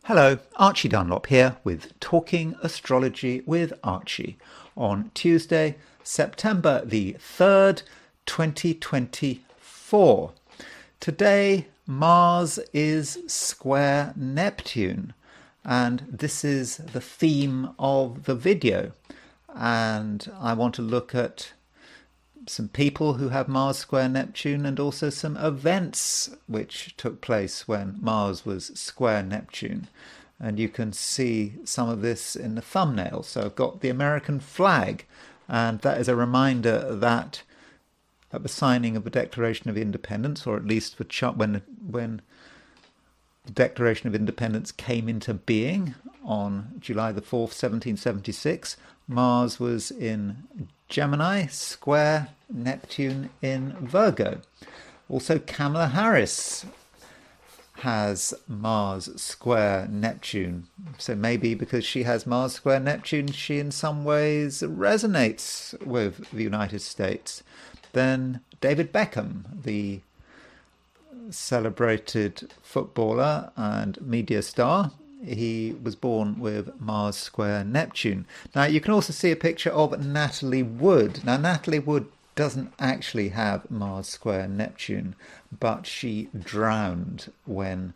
Hello, Archie Dunlop here with Talking Astrology with Archie on Tuesday, September the 3rd, 2024. Today, Mars is square Neptune, and this is the theme of the video. And I want to look at some people who have Mars square Neptune and also some events which took place when Mars was square Neptune. And you can see some of this in the thumbnail. So I've got the American flag, and that is a reminder that at the signing of the Declaration of Independence, or at least when the Declaration of Independence came into being on July the 4th, 1776, Mars was in Gemini, square Neptune in Virgo. Also, Kamala Harris has Mars square Neptune. So maybe because she has Mars square Neptune, she in some ways resonates with the United States. Then David Beckham, the celebrated footballer and media star, he was born with Mars square Neptune. Now you can also see a picture of Natalie Wood. Now Natalie Wood doesn't actually have Mars square Neptune, but she drowned when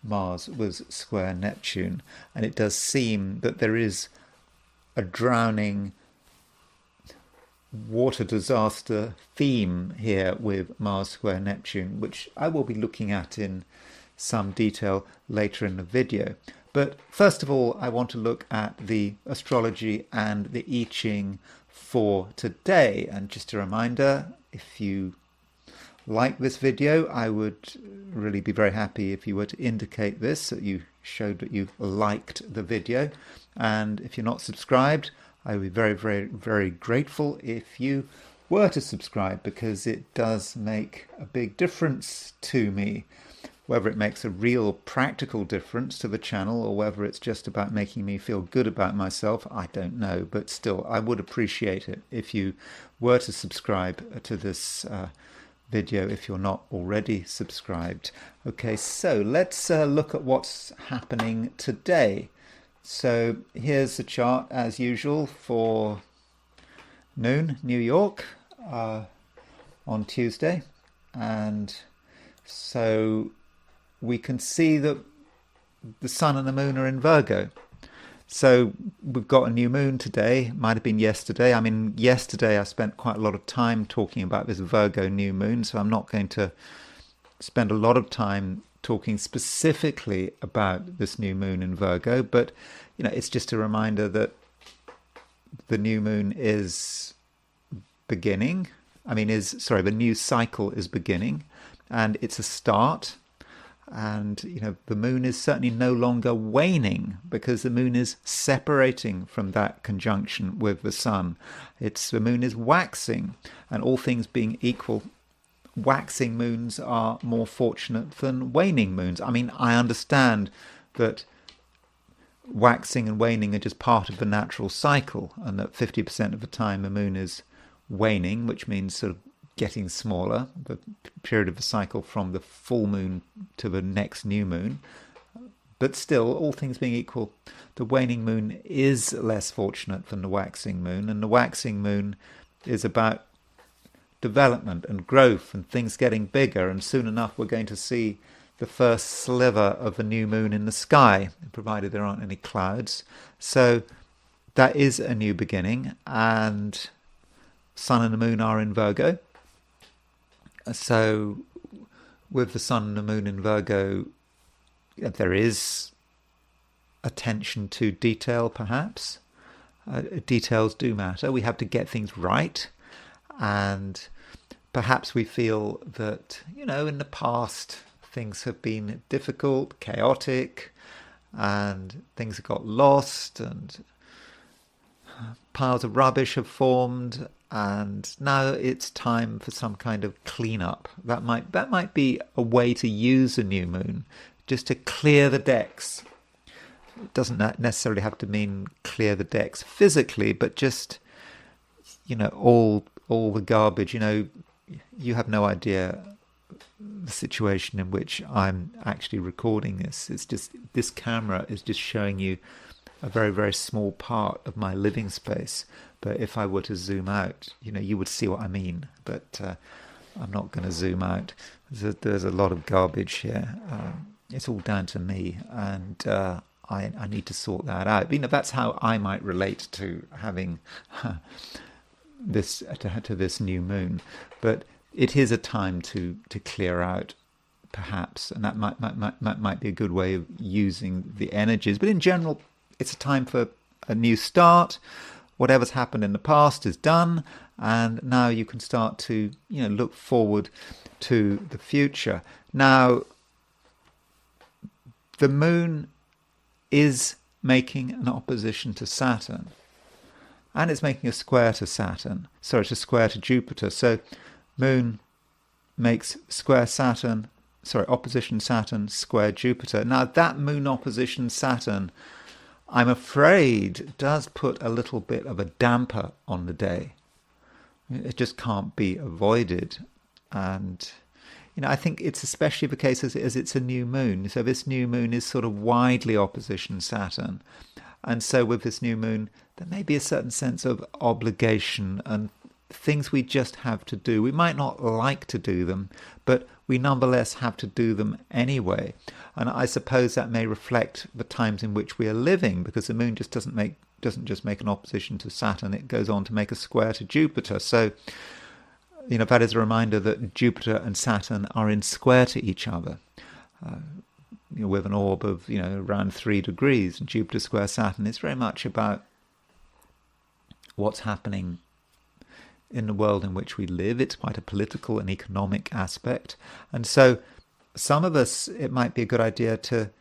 Mars was square Neptune. And it does seem that there is a drowning water disaster theme here with Mars square Neptune, which I will be looking at in some detail later in the video. But first of all, I want to look at the astrology and the I Ching for today. And just a reminder, if you like this video, I would really be very happy if you were to indicate this, that you showed that you liked the video. And if you're not subscribed, I would be very, very, very grateful if you were to subscribe, because it does make a big difference to me. Whether it makes a real practical difference to the channel or whether it's just about making me feel good about myself, I don't know. But still, I would appreciate it if you were to subscribe to this video if you're not already subscribed. Okay, so let's look at what's happening today. So here's the chart as usual for noon, New York, on Tuesday. And so we can see that the sun and the moon are in Virgo. So we've got a new moon today. Might have been yesterday. I mean, yesterday I spent quite a lot of time talking about this Virgo new moon, so I'm not going to spend a lot of time talking specifically about this new moon in Virgo, but it's just a reminder that the new moon is beginning. The new cycle is beginning, and it's a start. And the moon is certainly no longer waning, because the moon is separating from that conjunction with the sun. The moon is waxing, and all things being equal, waxing moons are more fortunate than waning moons. I mean, I understand that waxing and waning are just part of the natural cycle, and that 50% of the time the moon is waning, which means sort of getting smaller, the period of the cycle from the full moon to the next new moon. But still, all things being equal, the waning moon is less fortunate than the waxing moon, and the waxing moon is about development and growth and things getting bigger, and soon enough we're going to see the first sliver of the new moon in the sky, provided there aren't any clouds. So that is a new beginning, and sun and the moon are in Virgo. So with the sun and the moon in Virgo, there is attention to detail, perhaps. Details do matter. We have to get things right. And perhaps we feel that, in the past, things have been difficult, chaotic, and things have got lost, and piles of rubbish have formed, and now it's time for some kind of cleanup. That might be a way to use a new moon, just to clear the decks. It doesn't necessarily have to mean clear the decks physically, but just all the garbage. You have no idea the situation in which I'm actually recording this. It's just, this camera is just showing you a very, very small part of my living space. But if I were to zoom out, you would see what I mean. But I'm not going to zoom out. There's a lot of garbage here. It's all down to me, and I need to sort that out. That's how I might relate to having this to this new moon. But it is a time to clear out, perhaps, and that might be a good way of using the energies. But in general, it's a time for a new start. Whatever's happened in the past is done, and now you can start to look forward to the future. Now, the moon is making an opposition to Saturn, and it's making a square to Saturn. Sorry, it's a square to Jupiter. So moon makes square Saturn, opposition Saturn, square Jupiter. Now that moon opposition Saturn, I'm afraid, does put a little bit of a damper on the day. It just can't be avoided. And I think it's especially the case as it's a new moon. So this new moon is sort of widely opposition Saturn. And so with this new moon, there may be a certain sense of obligation and things we just have to do. We might not like to do them, but we nonetheless have to do them anyway. And I suppose that may reflect the times in which we are living, because the moon just doesn't just make an opposition to Saturn, it goes on to make a square to Jupiter. So that is a reminder that Jupiter and Saturn are in square to each other, with an orb of around 3 degrees. And Jupiter square Saturn is very much about what's happening in the world in which we live. It's quite a political and economic aspect. And so some of us, it might be a good idea to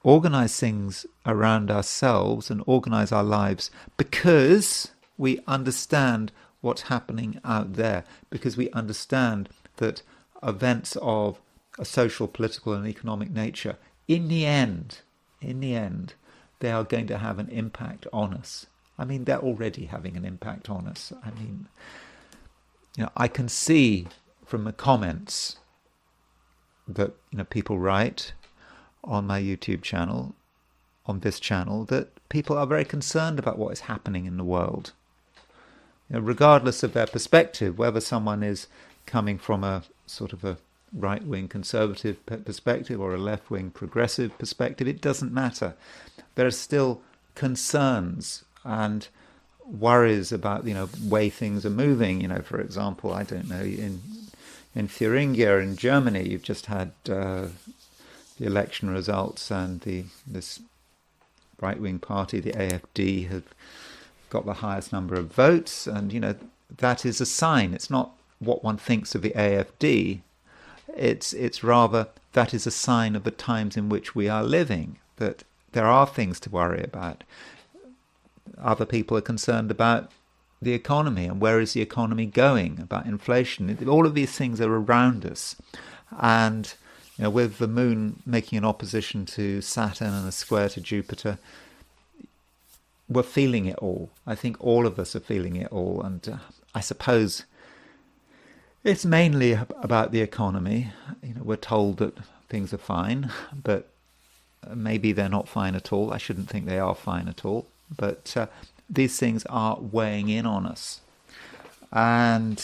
organize things around ourselves and organize our lives because we understand what's happening out there, because we understand that events of a social, political and economic nature, in the end, they are going to have an impact on us. They're already having an impact on us. I can see from the comments that people write on my YouTube channel, on this channel, that people are very concerned about what is happening in the world. Regardless of their perspective, whether someone is coming from a sort of a right-wing conservative perspective or a left-wing progressive perspective, it doesn't matter. There are still concerns and worries about way things are moving. For example, I don't know, in Thuringia in Germany, you've just had the election results, and this right-wing party, the AfD, have got the highest number of votes, and that is a sign. It's not what one thinks of the AfD. It's rather that is a sign of the times in which we are living, that there are things to worry about. Other people are concerned about the economy and where is the economy going, about inflation. All of these things are around us. And with the moon making an opposition to Saturn and a square to Jupiter, we're feeling it all. I think all of us are feeling it all. And I suppose it's mainly about the economy. We're told that things are fine, but maybe they're not fine at all. I shouldn't think they are fine at all. But these things are weighing in on us. And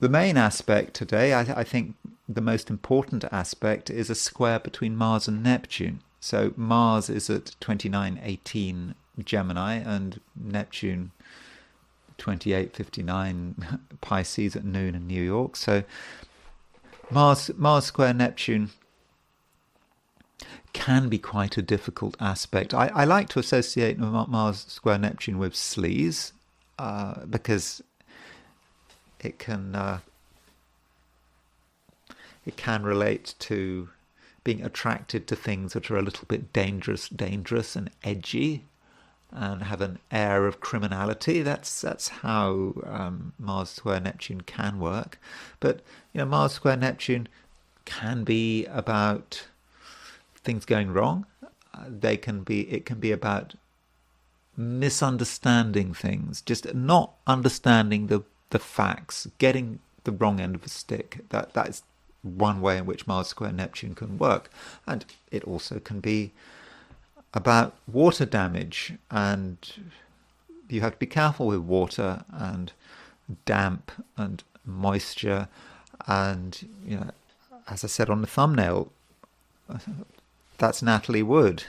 the main aspect today, I think the most important aspect, is a square between Mars and Neptune. So Mars is at 2918 Gemini and Neptune 2859 Pisces at noon in New York. So Mars square Neptune can be quite a difficult aspect. I like to associate Mars square Neptune with sleaze, because it can relate to being attracted to things that are a little bit dangerous and edgy, and have an air of criminality. That's how Mars square Neptune can work. But Mars square Neptune can be about things going wrong. It can be about misunderstanding things, just not understanding the facts, getting the wrong end of a stick. That's one way in which Mars square Neptune can work. And it also can be about water damage, and you have to be careful with water and damp and moisture. And, you know, as I said on the thumbnail, that's Natalie Wood.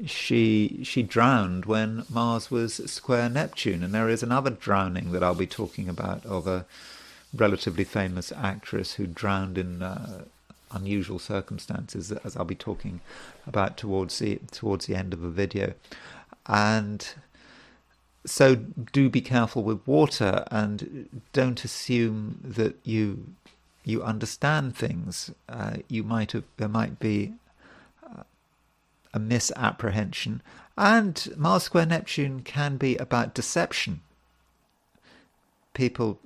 She drowned when Mars was square Neptune, and there is another drowning that I'll be talking about of a relatively famous actress who drowned in unusual circumstances, as I'll be talking about towards the end of the video. And so do be careful with water, and don't assume that you understand things. There might be a misapprehension, and Mars square Neptune can be about deception. People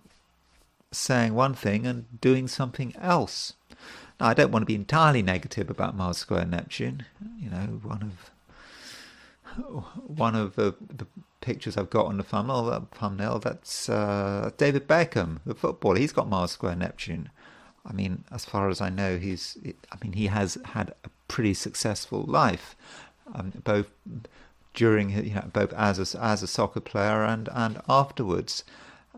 saying one thing and doing something else. Now, I don't want to be entirely negative about Mars square Neptune. You know, one of the pictures I've got on the thumbnail, that's David Beckham, the footballer. He's got Mars square Neptune. I mean, as far as I know, he has had a pretty successful life, both during, both as a soccer player and afterwards.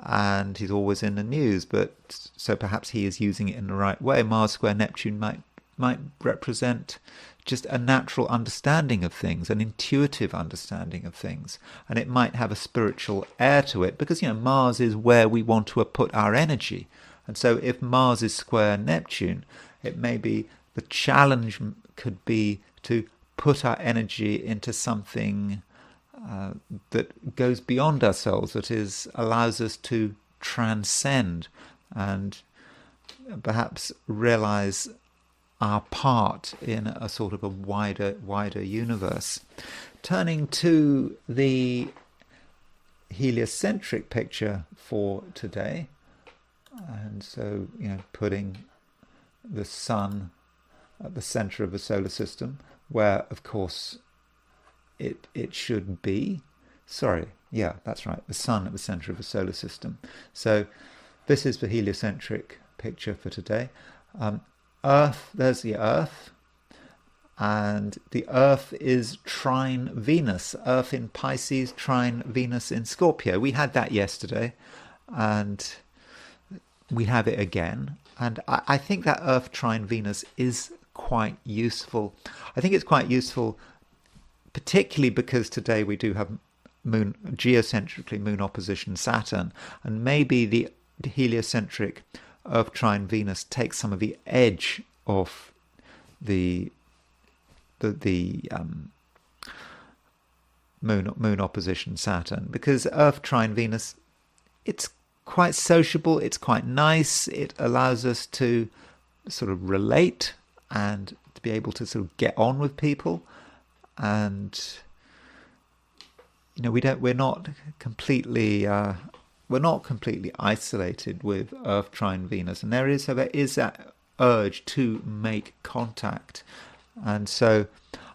And he's always in the news, but so perhaps he is using it in the right way. Mars square Neptune might represent just a natural understanding of things, an intuitive understanding of things, and it might have a spiritual air to it, because Mars is where we want to put our energy. And so if Mars is square Neptune, it may be the challenge could be to put our energy into something that goes beyond ourselves, that allows us to transcend and perhaps realize our part in a sort of a wider universe. Turning to the heliocentric picture for today, and so putting the sun at the center of the solar system, where of course it should be. That's right, the sun at the center of the solar system. So this is the heliocentric picture for today. Earth, there's the Earth, and the Earth is trine Venus. Earth in Pisces, trine Venus in Scorpio. We had that yesterday, and we have it again. And I think that Earth trine Venus is quite useful. I think it's quite useful particularly because today we do have geocentrically moon opposition Saturn, and maybe the heliocentric Earth trine Venus takes some of the edge off the moon opposition Saturn, because Earth trine Venus, it's quite sociable, it's quite nice, it allows us to sort of relate and to be able to sort of get on with people. And we're not completely isolated with Earth trine Venus, and there is that urge to make contact, and so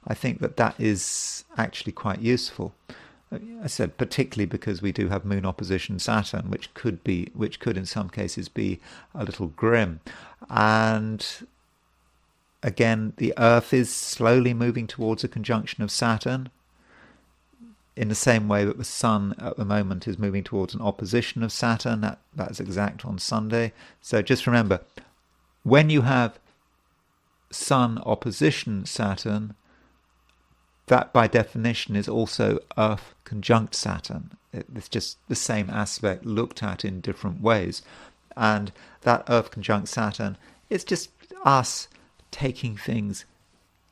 I think that is actually quite useful. I said particularly because we do have moon opposition Saturn, which could in some cases be a little grim. And again, the Earth is slowly moving towards a conjunction of Saturn, in the same way that the Sun at the moment is moving towards an opposition of Saturn. That's exact on Sunday. So just remember, when you have Sun opposition Saturn, that by definition is also Earth conjunct Saturn. It's just the same aspect looked at in different ways. And that Earth conjunct Saturn, it's just us taking things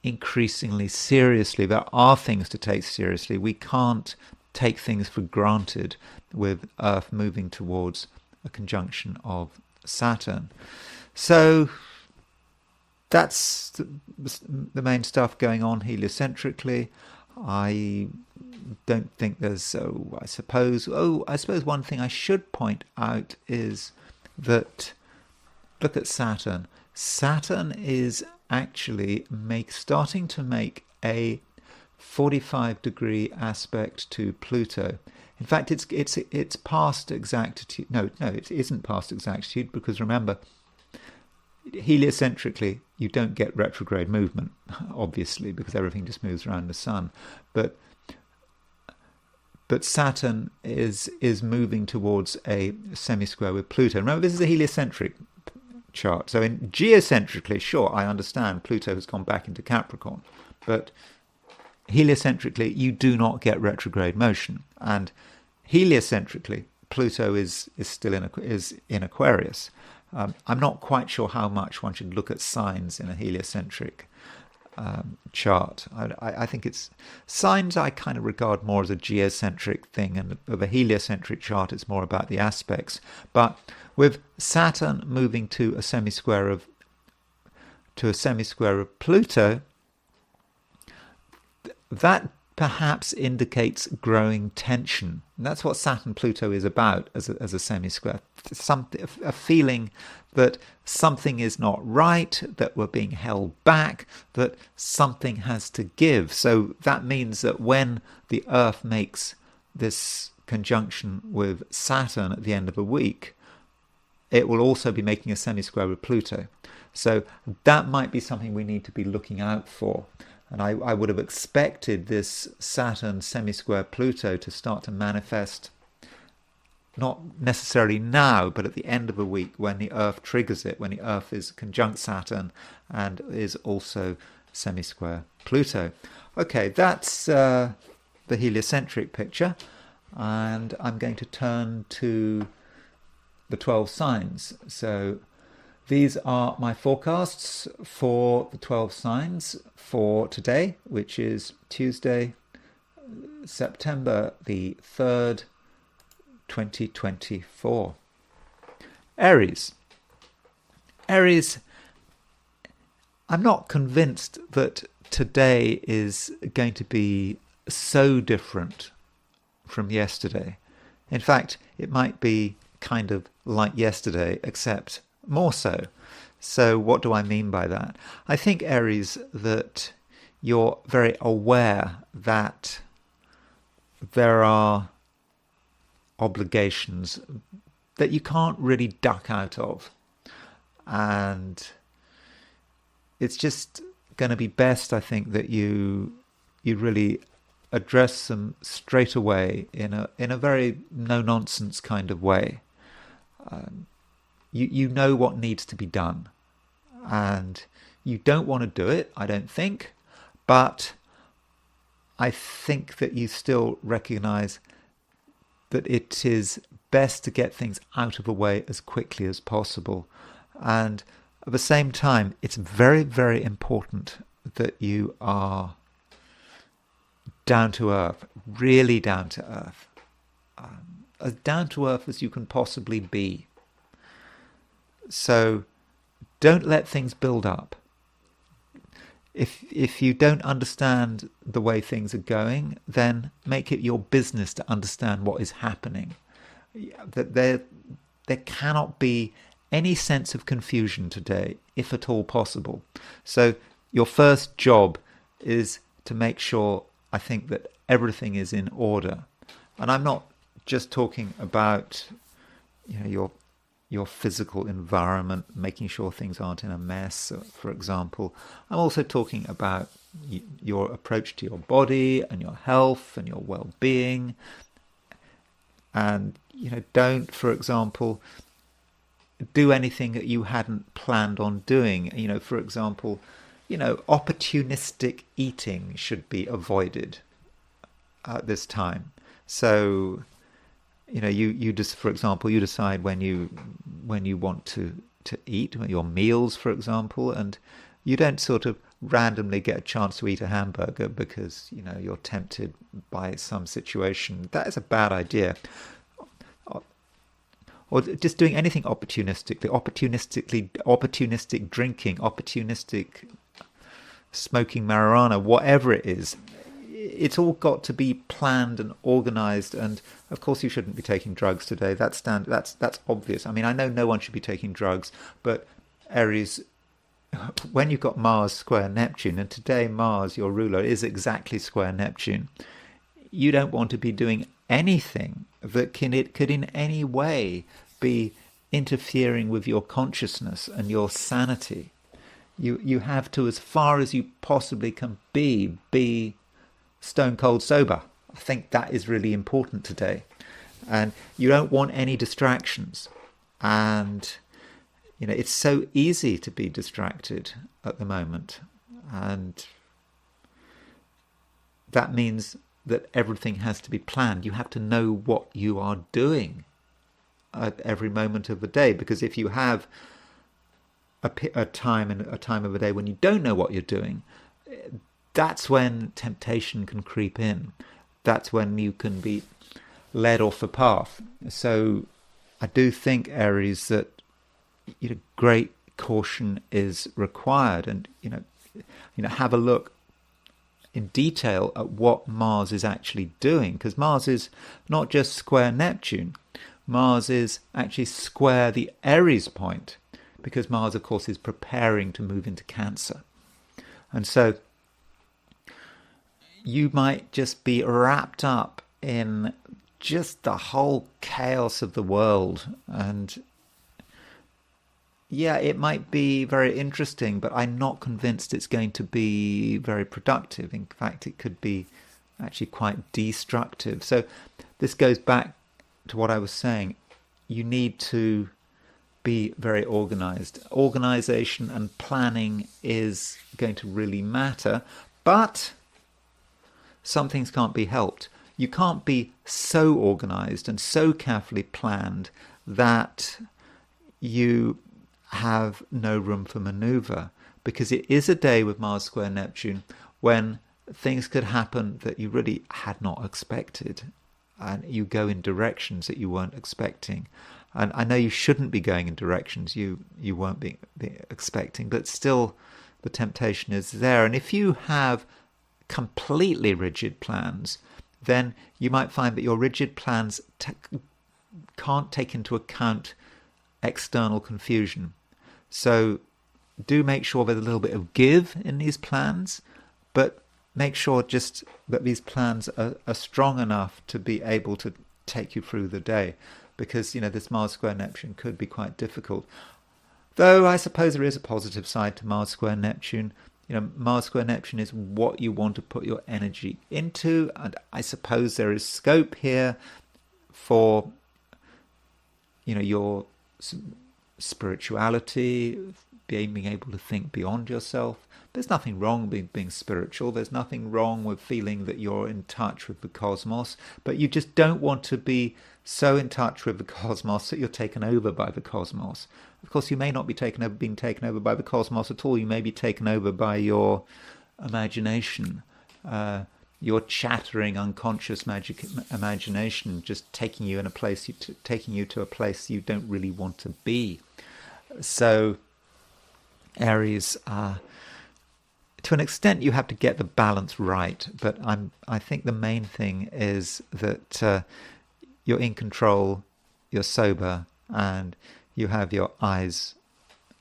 increasingly seriously. There are things to take seriously. We can't take things for granted with Earth moving towards a conjunction of Saturn. So that's the main stuff going on heliocentrically. I don't think there's, I suppose one thing I should point out is that, look at Saturn. Saturn is actually starting to make a 45-degree aspect to Pluto. In fact, it's past exactitude. No, it isn't past exactitude, because remember, heliocentrically, you don't get retrograde movement, obviously, because everything just moves around the sun. But Saturn is moving towards a semi-square with Pluto. Remember, this is a heliocentric chart. So in geocentrically, sure, I understand Pluto has gone back into Capricorn, but heliocentrically, you do not get retrograde motion. And heliocentrically, Pluto is still in Aquarius. I'm not quite sure how much one should look at signs in a heliocentric chart. I think it's signs I kind of regard more as a geocentric thing, and of a heliocentric chart it's more about the aspects. But with Saturn moving to a semi-square of Pluto, that perhaps indicates growing tension. And that's what Saturn-Pluto is about as a semi-square. A feeling that something is not right, that we're being held back, that something has to give. So that means that when the Earth makes this conjunction with Saturn at the end of a week, it will also be making a semi-square with Pluto. So that might be something we need to be looking out for. And I would have expected this Saturn semi-square Pluto to start to manifest, not necessarily now, but at the end of a week when the Earth triggers it, when the Earth is conjunct Saturn and is also semi-square Pluto. Okay, that's the heliocentric picture. And I'm going to turn to the 12 signs. So these are my forecasts for the 12 signs for today, which is Tuesday, September the 3rd, 2024. Aries. Aries, I'm not convinced that today is going to be so different from yesterday. In fact, it might be kind of like yesterday, except more so. So what do I mean by that? I think, Aries, that you're very aware that there are obligations that you can't really duck out of. And it's just going to be best, I think, that you really address them straight away in a very no-nonsense kind of way. You know what needs to be done, and you don't want to do it, I don't think, but I think that you still recognize that it is best to get things out of the way as quickly as possible. And at the same time, it's very, very important that you are down to earth, really down to earth, as down to earth as you can possibly be. So don't let things build up. If you don't understand the way things are going, then make it your business to understand what is happening. That there cannot be any sense of confusion today, if at all possible. So your first job is to make sure, I think, that everything is in order. And I'm not just talking about, your physical environment, making sure things aren't in a mess, for example. I'm also talking about your approach to your body and your health and your well-being. And, don't, for example, do anything that you hadn't planned on doing. For example, opportunistic eating should be avoided at this time. So, you just, for example, you decide when you want to eat your meals, for example, and you don't sort of randomly get a chance to eat a hamburger because you're tempted by some situation. That is a bad idea. Or just doing anything opportunistic drinking, opportunistic smoking marijuana, whatever it is. It's all got to be planned and organized, and of course you shouldn't be taking drugs today. That's obvious. I mean, I know no one should be taking drugs, but Aries, when you've got Mars square Neptune, and today Mars, your ruler, is exactly square Neptune, you don't want to be doing anything that could in any way be interfering with your consciousness and your sanity. You have to, as far as you possibly can be stone cold sober. I think that is really important today. And you don't want any distractions. And, it's so easy to be distracted at the moment. And that means that everything has to be planned. You have to know what you are doing at every moment of the day. Because if you have a time of the day when you don't know what you're doing, that's when temptation can creep in. That's when you can be led off the path. So I do think, Aries, that great caution is required, and have a look in detail at what Mars is actually doing, because Mars is not just square Neptune. Mars is actually square the Aries point, because Mars, of course, is preparing to move into Cancer. And so you might just be wrapped up in just the whole chaos of the world. And yeah, it might be very interesting, but I'm not convinced it's going to be very productive. In fact, it could be actually quite destructive. So this goes back to what I was saying. You need to be very organized. Organization and planning is going to really matter, but some things can't be helped. You can't be so organized and so carefully planned that you have no room for maneuver, because it is a day with Mars square Neptune when things could happen that you really had not expected, and you go in directions that you weren't expecting. And I know you shouldn't be going in directions you weren't be expecting, but still the temptation is there. And if you have completely rigid plans, then you might find that your rigid plans can't take into account external confusion. So do make sure there's a little bit of give in these plans, but make sure just that these plans are strong enough to be able to take you through the day, because this Mars square Neptune could be quite difficult. Though I suppose there is a positive side to Mars square Neptune. Mars square Neptune is what you want to put your energy into, and I suppose there is scope here for your spirituality, being able to think beyond yourself. There's nothing wrong with being spiritual. There's nothing wrong with feeling that you're in touch with the cosmos, but you just don't want to be so in touch with the cosmos that you're taken over by the cosmos. Of course, you may not be being taken over by the cosmos at all. You may be taken over by your imagination, your chattering unconscious magic imagination, just taking you to a place you don't really want to be. So, Aries, to an extent, you have to get the balance right. But I think the main thing is that you're in control, you're sober, and you have your eyes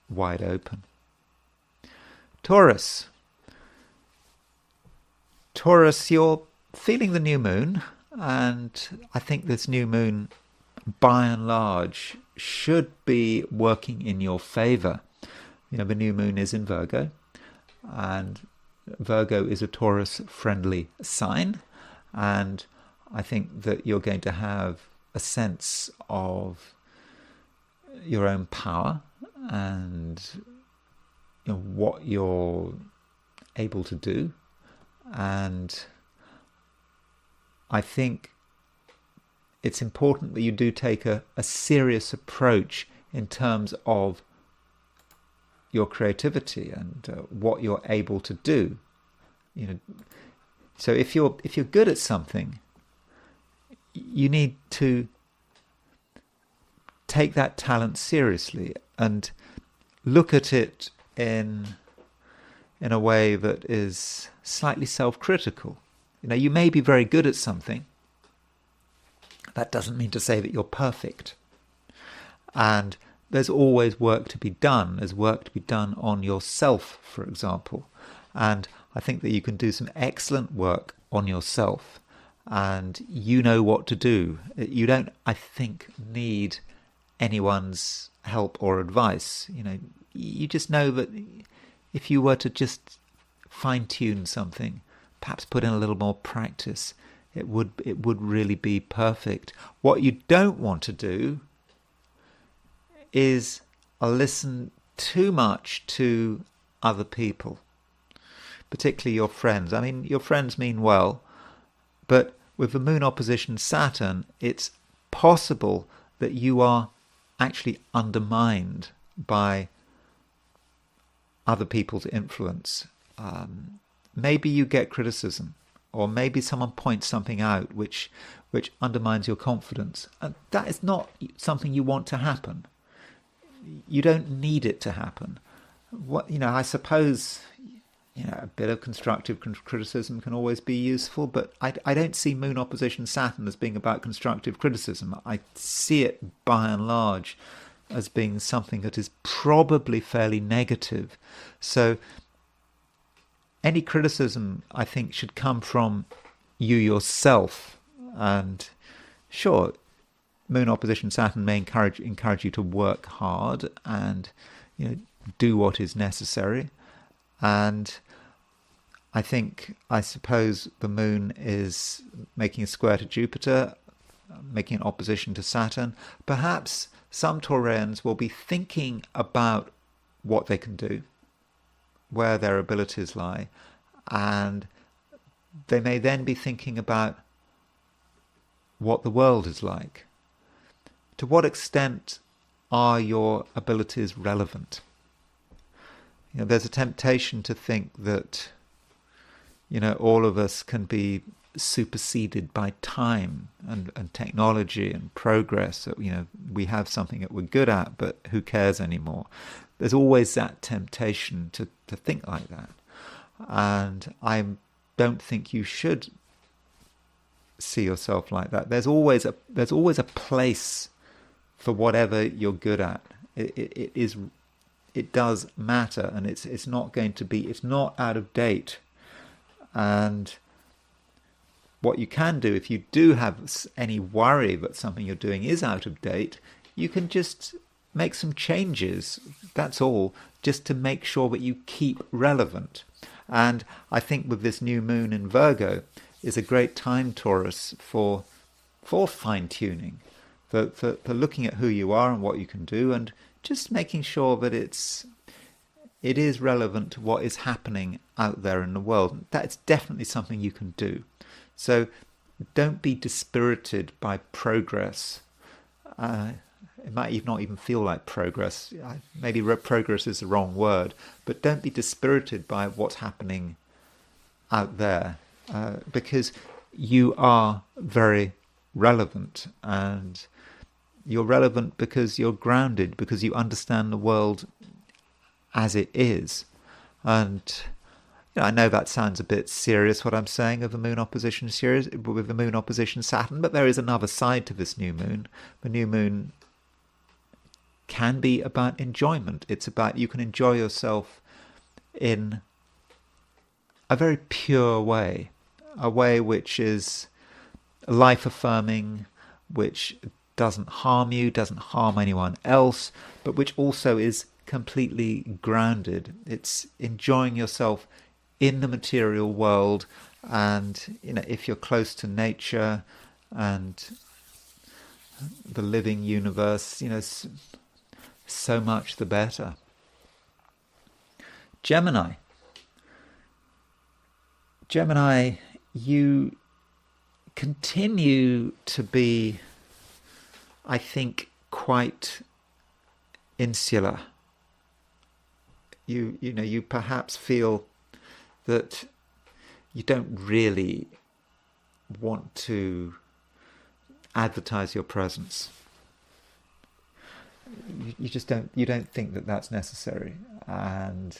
wide open. Taurus, you're feeling the new moon, and I think this new moon, by and large, should be working in your favor. The new moon is in Virgo, and Virgo is a Taurus-friendly sign, and I think that you're going to have a sense of your own power and what you're able to do. And I think it's important that you do take a serious approach in terms of your creativity and what you're able to do. So if you're good at something, you need to take that talent seriously and look at it in a way that is slightly self-critical. You may be very good at something. That doesn't mean to say that you're perfect. And there's always work to be done. There's work to be done on yourself, for example. And I think that you can do some excellent work on yourself. and you know what to do. You don't, I think, need anyone's help or advice. You just know that if you were to just fine-tune something, perhaps put in a little more practice, it would really be perfect. What you don't want to do is listen too much to other people, particularly your friends. I mean, your friends mean well, but with the moon opposition Saturn, it's possible that you are actually undermined by other people's influence. Maybe you get criticism, or maybe someone points something out which undermines your confidence. And that is not something you want to happen. You don't need it to happen. I suppose a bit of constructive criticism can always be useful, but I don't see moon opposition Saturn as being about constructive criticism. I see it by and large as being something that is probably fairly negative. So any criticism, I think, should come from you yourself. And sure, moon opposition Saturn may encourage you to work hard and do what is necessary. And I suppose the moon is making a square to Jupiter, making an opposition to Saturn. Perhaps some Taurians will be thinking about what they can do, where their abilities lie, and they may then be thinking about what the world is like. To what extent are your abilities relevant? There's a temptation to think that all of us can be superseded by time and technology and progress. We have something that we're good at, but who cares anymore? There's always that temptation to think like that. And I don't think you should see yourself like that. There's always a place for whatever you're good at. It does matter, and it's not out of date. And what you can do, if you do have any worry that something you're doing is out of date, you can just make some changes. That's all, just to make sure that you keep relevant. And I think with this new moon in Virgo is a great time, Taurus, for fine-tuning, for looking at who you are and what you can do, and just making sure that it is relevant to what is happening out there in the world. That's definitely something you can do. So don't be dispirited by progress. It might not even feel like progress. Maybe progress is the wrong word, but don't be dispirited by what's happening out there, because you are very relevant, and you're relevant because you're grounded, because you understand the world as it is. And I know that sounds a bit serious, what I'm saying, of the moon opposition series with the moon opposition Saturn, but there is another side to this new moon. The new moon can be about enjoyment. It's about, you can enjoy yourself in a very pure way, a way which is life-affirming, which doesn't harm you, doesn't harm anyone else, but which also is completely grounded. It's enjoying yourself in the material world, and if you're close to nature and the living universe, so much the better. Gemini, you continue to be, I think, quite insular. You perhaps feel that you don't really want to advertise your presence. You just don't. You don't think that that's necessary, and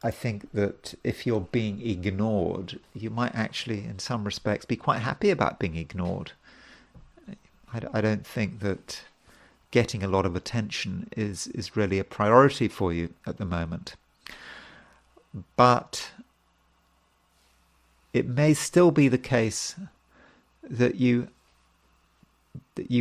I think that if you're being ignored, you might actually, in some respects, be quite happy about being ignored. I don't think that getting a lot of attention is really a priority for you at the moment. But it may still be the case that you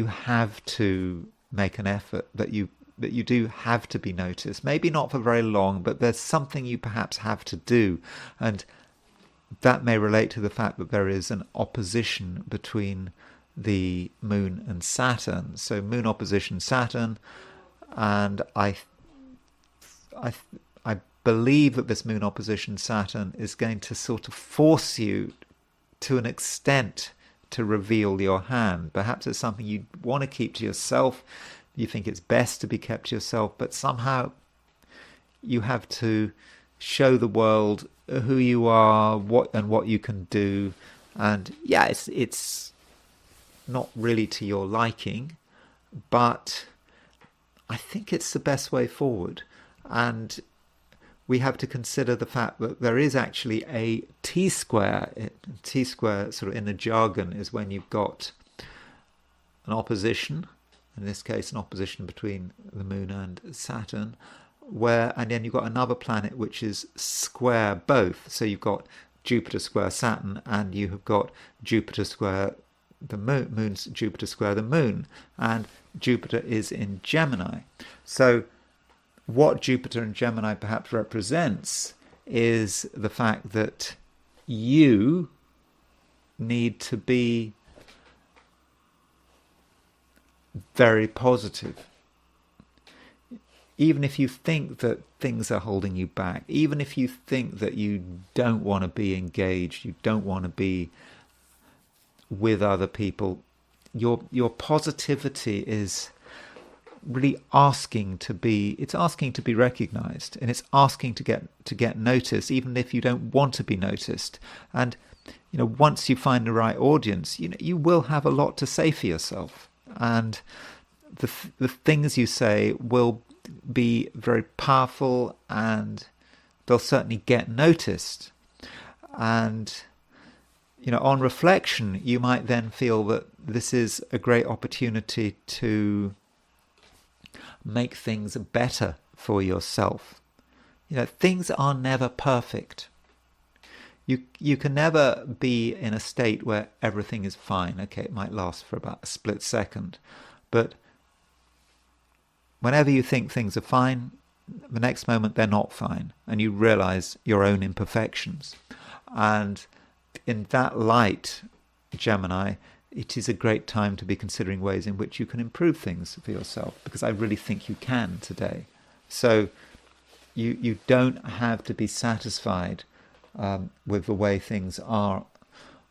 have to make an effort, that you do have to be noticed. Maybe not for very long, but there's something you perhaps have to do. And that may relate to the fact that there is an opposition between the Moon and Saturn. So Moon opposition Saturn, and I believe that this Moon opposition Saturn is going to sort of force you to an extent to reveal your hand. Perhaps it's something you want to keep to yourself. You think it's best to be kept to yourself, but somehow you have to show the world who you are, what you can do. And yeah, it's not really to your liking, but I think it's the best way forward. And we have to consider the fact that there is actually a T-square. T-square, sort of in the jargon, is when you've got an opposition, in this case an opposition between the Moon and Saturn, and then you've got another planet which is square both. So you've got Jupiter square Saturn, and you have got Jupiter square the Moon's Jupiter square the Moon, and Jupiter is in Gemini. So what Jupiter in Gemini perhaps represents is the fact that you need to be very positive. Even if you think that things are holding you back, even if you think that you don't want to be engaged, you don't want to be with other people, your positivity is really asking to be recognized, and it's asking to get noticed, even if you don't want to be noticed. And once you find the right audience, you will have a lot to say for yourself, and the things you say will be very powerful, and they'll certainly get noticed. And on reflection, you might then feel that this is a great opportunity to make things better for yourself. Things are never perfect. You can never be in a state where everything is fine. Okay, it might last for about a split second, but whenever you think things are fine, the next moment they're not fine, and you realize your own imperfections. And in that light, Gemini, it is a great time to be considering ways in which you can improve things for yourself, because I really think you can today. So you don't have to be satisfied with the way things are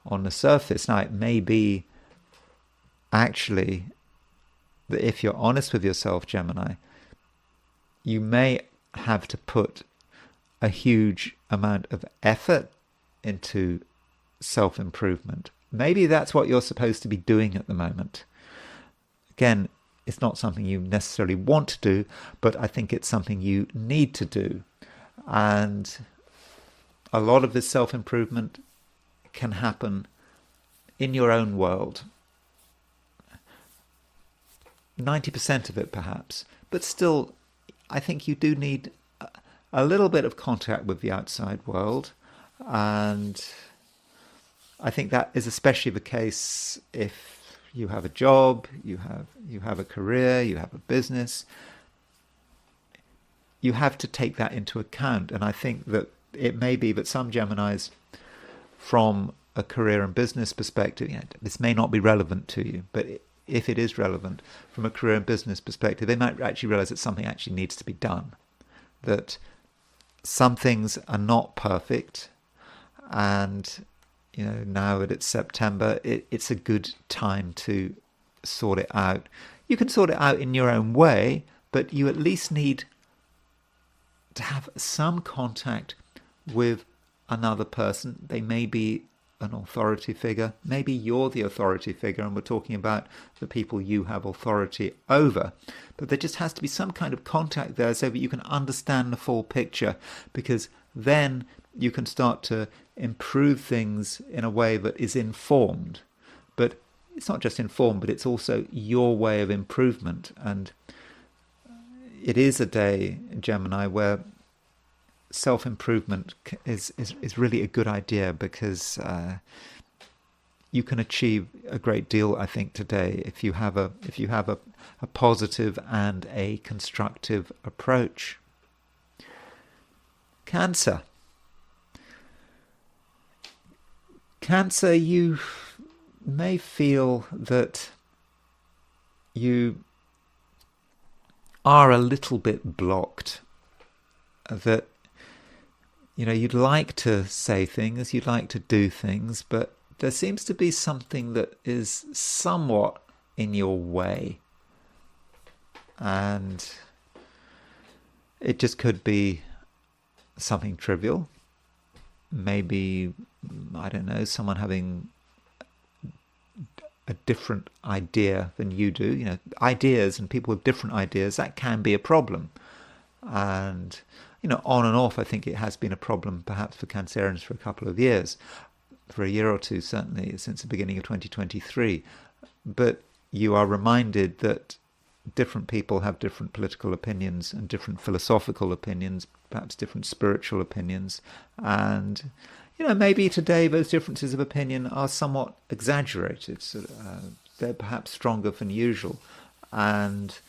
on the surface. Now, it may be actually that if you're honest with yourself, Gemini, you may have to put a huge amount of effort into self-improvement. Maybe that's what you're supposed to be doing at the moment. Again, it's not something you necessarily want to do, but I think it's something you need to do. And a lot of this self-improvement can happen in your own world. 90% of it perhaps, but still, I think you do need a little bit of contact with the outside world. And I think that is especially the case if you have a job, you have a career, you have a business. You have to take that into account. And I think that it may be that some Geminis, from a career and business perspective, this may not be relevant to you, but if it is relevant from a career and business perspective, they might actually realize that something actually needs to be done, that some things are not perfect. And now that it's September, it's a good time to sort it out. You can sort it out in your own way, but you at least need to have some contact with another person. They may be an authority figure. Maybe you're the authority figure, and we're talking about the people you have authority over. But there just has to be some kind of contact there so that you can understand the full picture, because then you can start to improve things in a way that is informed. But it's not just informed, but it's also your way of improvement. And it is a day, Gemini, where self-improvement is really a good idea, because you can achieve a great deal, I think, today if you have a positive and a constructive approach. Cancer. Cancer, you may feel that you are a little bit blocked, that you'd like to say things, you'd like to do things, but there seems to be something that is somewhat in your way. And it just could be something trivial. Maybe, I don't know, someone having a different idea than you do. Ideas and people with different ideas, that can be a problem. And, on and off, I think it has been a problem perhaps for Cancerians for a couple of years. For a year or two, certainly, since the beginning of 2023. But you are reminded that different people have different political opinions and different philosophical opinions, perhaps different spiritual opinions. And, maybe today those differences of opinion are somewhat exaggerated. So, they're perhaps stronger than usual. And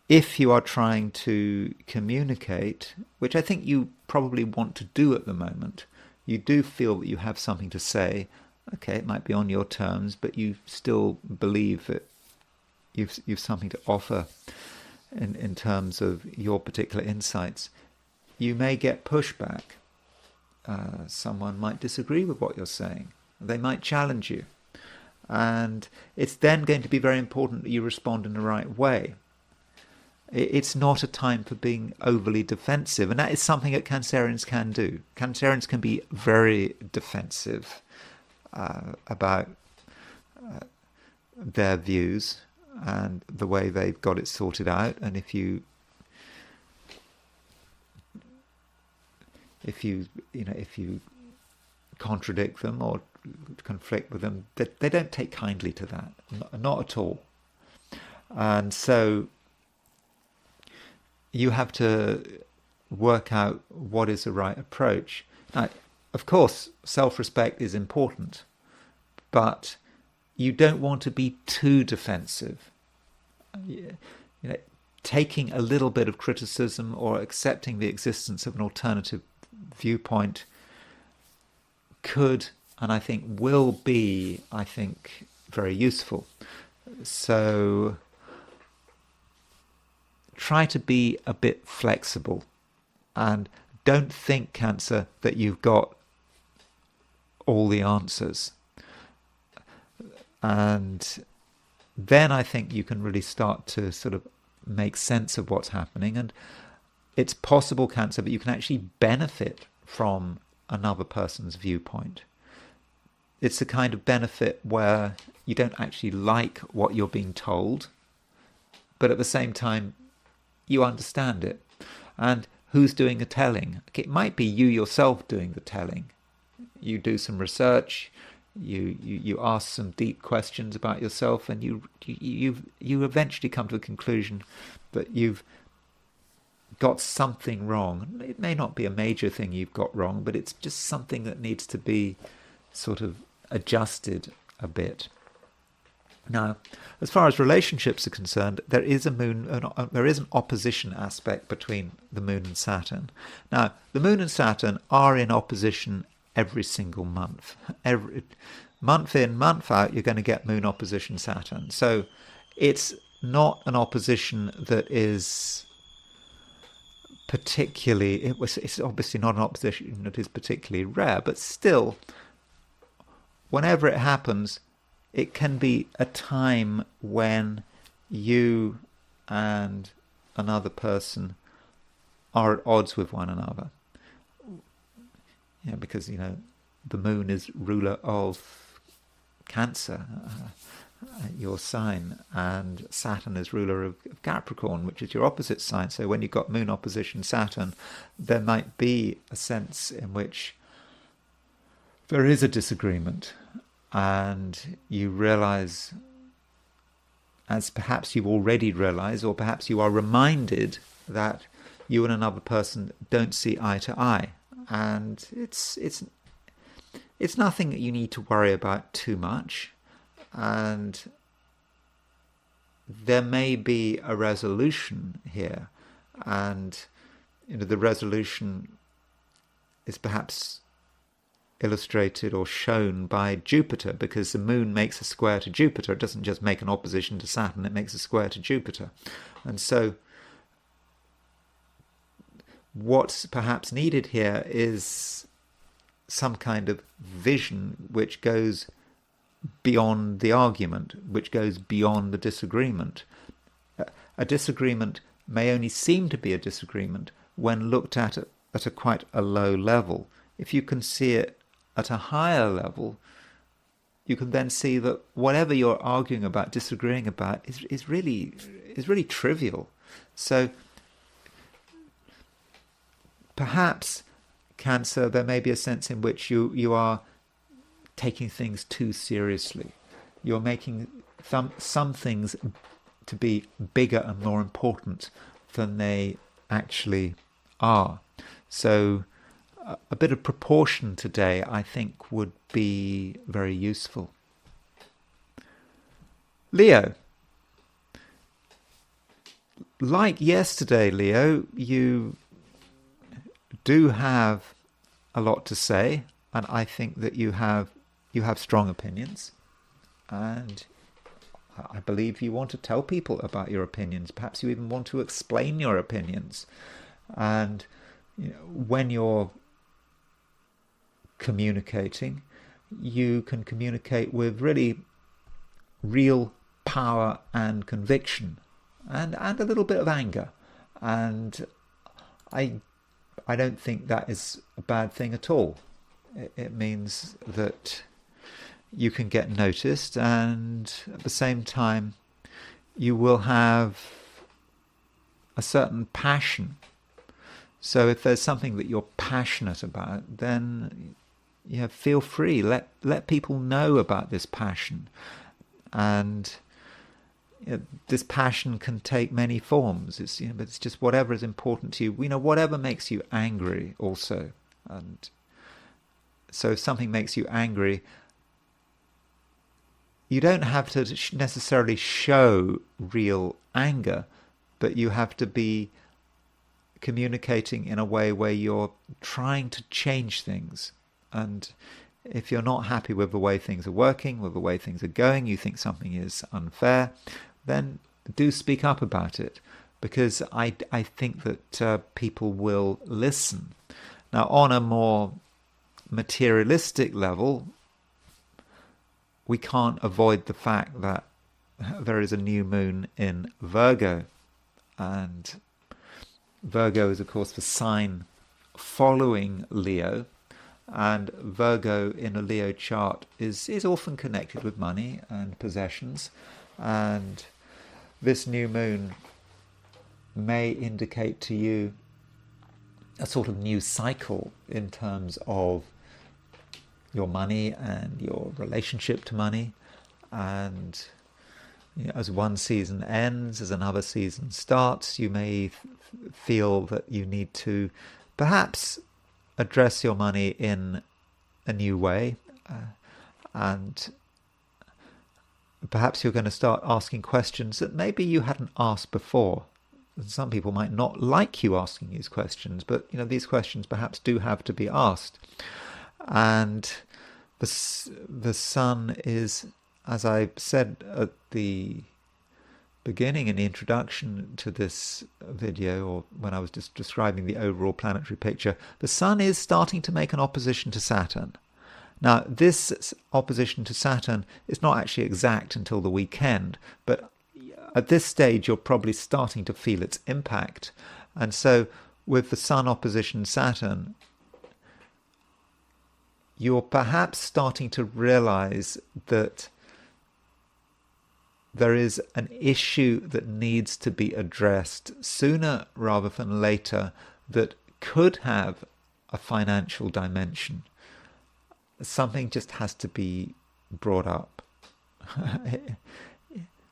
if you are trying to communicate, which I think you probably want to do at the moment, you do feel that you have something to say. Okay, it might be on your terms, but you still believe that you've something to offer in terms of your particular insights. You may get pushback. Someone might disagree with what you're saying. They might challenge you. And it's then going to be very important that you respond in the right way. It's not a time for being overly defensive, and that is something that Cancerians can do. Cancerians can be very defensive about their views and the way they've got it sorted out. And if you contradict them or conflict with them, they don't take kindly to that, not at all. And so you have to work out what is the right approach. Now, of course, self-respect is important, but you don't want to be too defensive. Taking a little bit of criticism or accepting the existence of an alternative viewpoint could, and I think will be, very useful. So try to be a bit flexible, and don't think, Cancer, that you've got all the answers. And then I think you can really start to sort of make sense of what's happening. And it's possible, Cancer, that you can actually benefit from another person's viewpoint. It's the kind of benefit where you don't actually like what you're being told, but at the same time, you understand it. And who's doing the telling? It might be you yourself doing the telling. You do some research, you ask some deep questions about yourself, and you eventually come to a conclusion that you've got something wrong. It may not be a major thing you've got wrong, but it's just something that needs to be sort of adjusted a bit. Now, as far as relationships are concerned, there is an opposition aspect between the Moon and Saturn. Now, the Moon and Saturn are in opposition every single month. Every month in, month out, you're going to get Moon opposition Saturn. So it's not an opposition that is particularly, it's obviously not an opposition that is particularly rare, but still, whenever it happens, it can be a time when you and another person are at odds with one another. Because, the Moon is ruler of Cancer, your sign, and Saturn is ruler of Capricorn, which is your opposite sign. So when you've got Moon opposition Saturn, there might be a sense in which there is a disagreement, and you realize, as perhaps you've already realized, or perhaps you are reminded, that you and another person don't see eye to eye, and it's nothing that you need to worry about too much, and there may be a resolution here, and the resolution is perhaps illustrated or shown by Jupiter, because the moon makes a square to Jupiter. It doesn't just make an opposition to Saturn, it makes a square to Jupiter. And so what's perhaps needed here is some kind of vision which goes beyond the argument, which goes beyond the disagreement. A disagreement may only seem to be a disagreement when looked at a quite a low level. If you can see it at a higher level, you can then see that whatever you're arguing about, disagreeing about, is really trivial. So perhaps, Cancer, there may be a sense in which you are taking things too seriously. You're making some things to be bigger and more important than they actually are. So a bit of proportion today, I think, would be very useful. Leo. Like yesterday, Leo, you do have a lot to say, and I think that you have strong opinions, and I believe you want to tell people about your opinions. Perhaps you even want to explain your opinions. And when you're communicating, you can communicate with really real power and conviction, and a little bit of anger. And I don't think that is a bad thing at all. It means that you can get noticed, and at the same time you will have a certain passion. So if there's something that you're passionate about, then feel free. Let people know about this passion. And this passion can take many forms. But it's just whatever is important to you. Whatever makes you angry also. And so if something makes you angry, you don't have to necessarily show real anger, but you have to be communicating in a way where you're trying to change things. And if you're not happy with the way things are working, with the way things are going, you think something is unfair, then do speak up about it, because I think that people will listen. Now, on a more materialistic level, we can't avoid the fact that there is a new moon in Virgo, and Virgo is, of course, the sign following Leo, and Virgo in a Leo chart is often connected with money and possessions, and this new moon may indicate to you a sort of new cycle in terms of your money and your relationship to money. And as one season ends, as another season starts, you may feel that you need to perhaps address your money in a new way, and perhaps you're going to start asking questions that maybe you hadn't asked before. And some people might not like you asking these questions, but these questions perhaps do have to be asked. And the sun is, as I said at the beginning in the introduction to this video, or when I was just describing the overall planetary picture, the sun is starting to make an opposition to Saturn. Now, this opposition to Saturn is not actually exact until the weekend, but at this stage you're probably starting to feel its impact. And so with the sun opposition Saturn, you're perhaps starting to realize that there is an issue that needs to be addressed sooner rather than later that could have a financial dimension. Something just has to be brought up.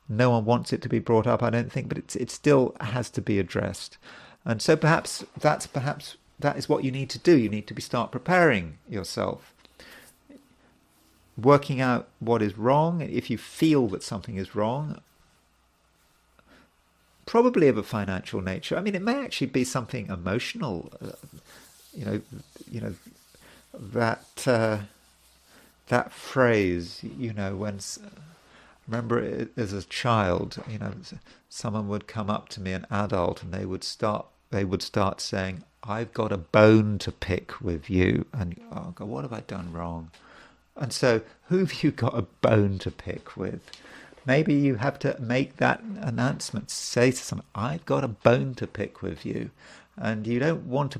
No one wants it to be brought up, I don't think, but it still has to be addressed. And so perhaps that is what you need to do. You need to start preparing yourself, working out what is wrong. If you feel that something is wrong, probably of a financial nature. I mean, it may actually be something emotional. You know that phrase. When remember it, as a child, someone would come up to me, an adult, and they would start saying, "I've got a bone to pick with you," and oh God, what have I done wrong? And so, who have you got a bone to pick with? Maybe you have to make that announcement, say to someone, "I've got a bone to pick with you," and you don't want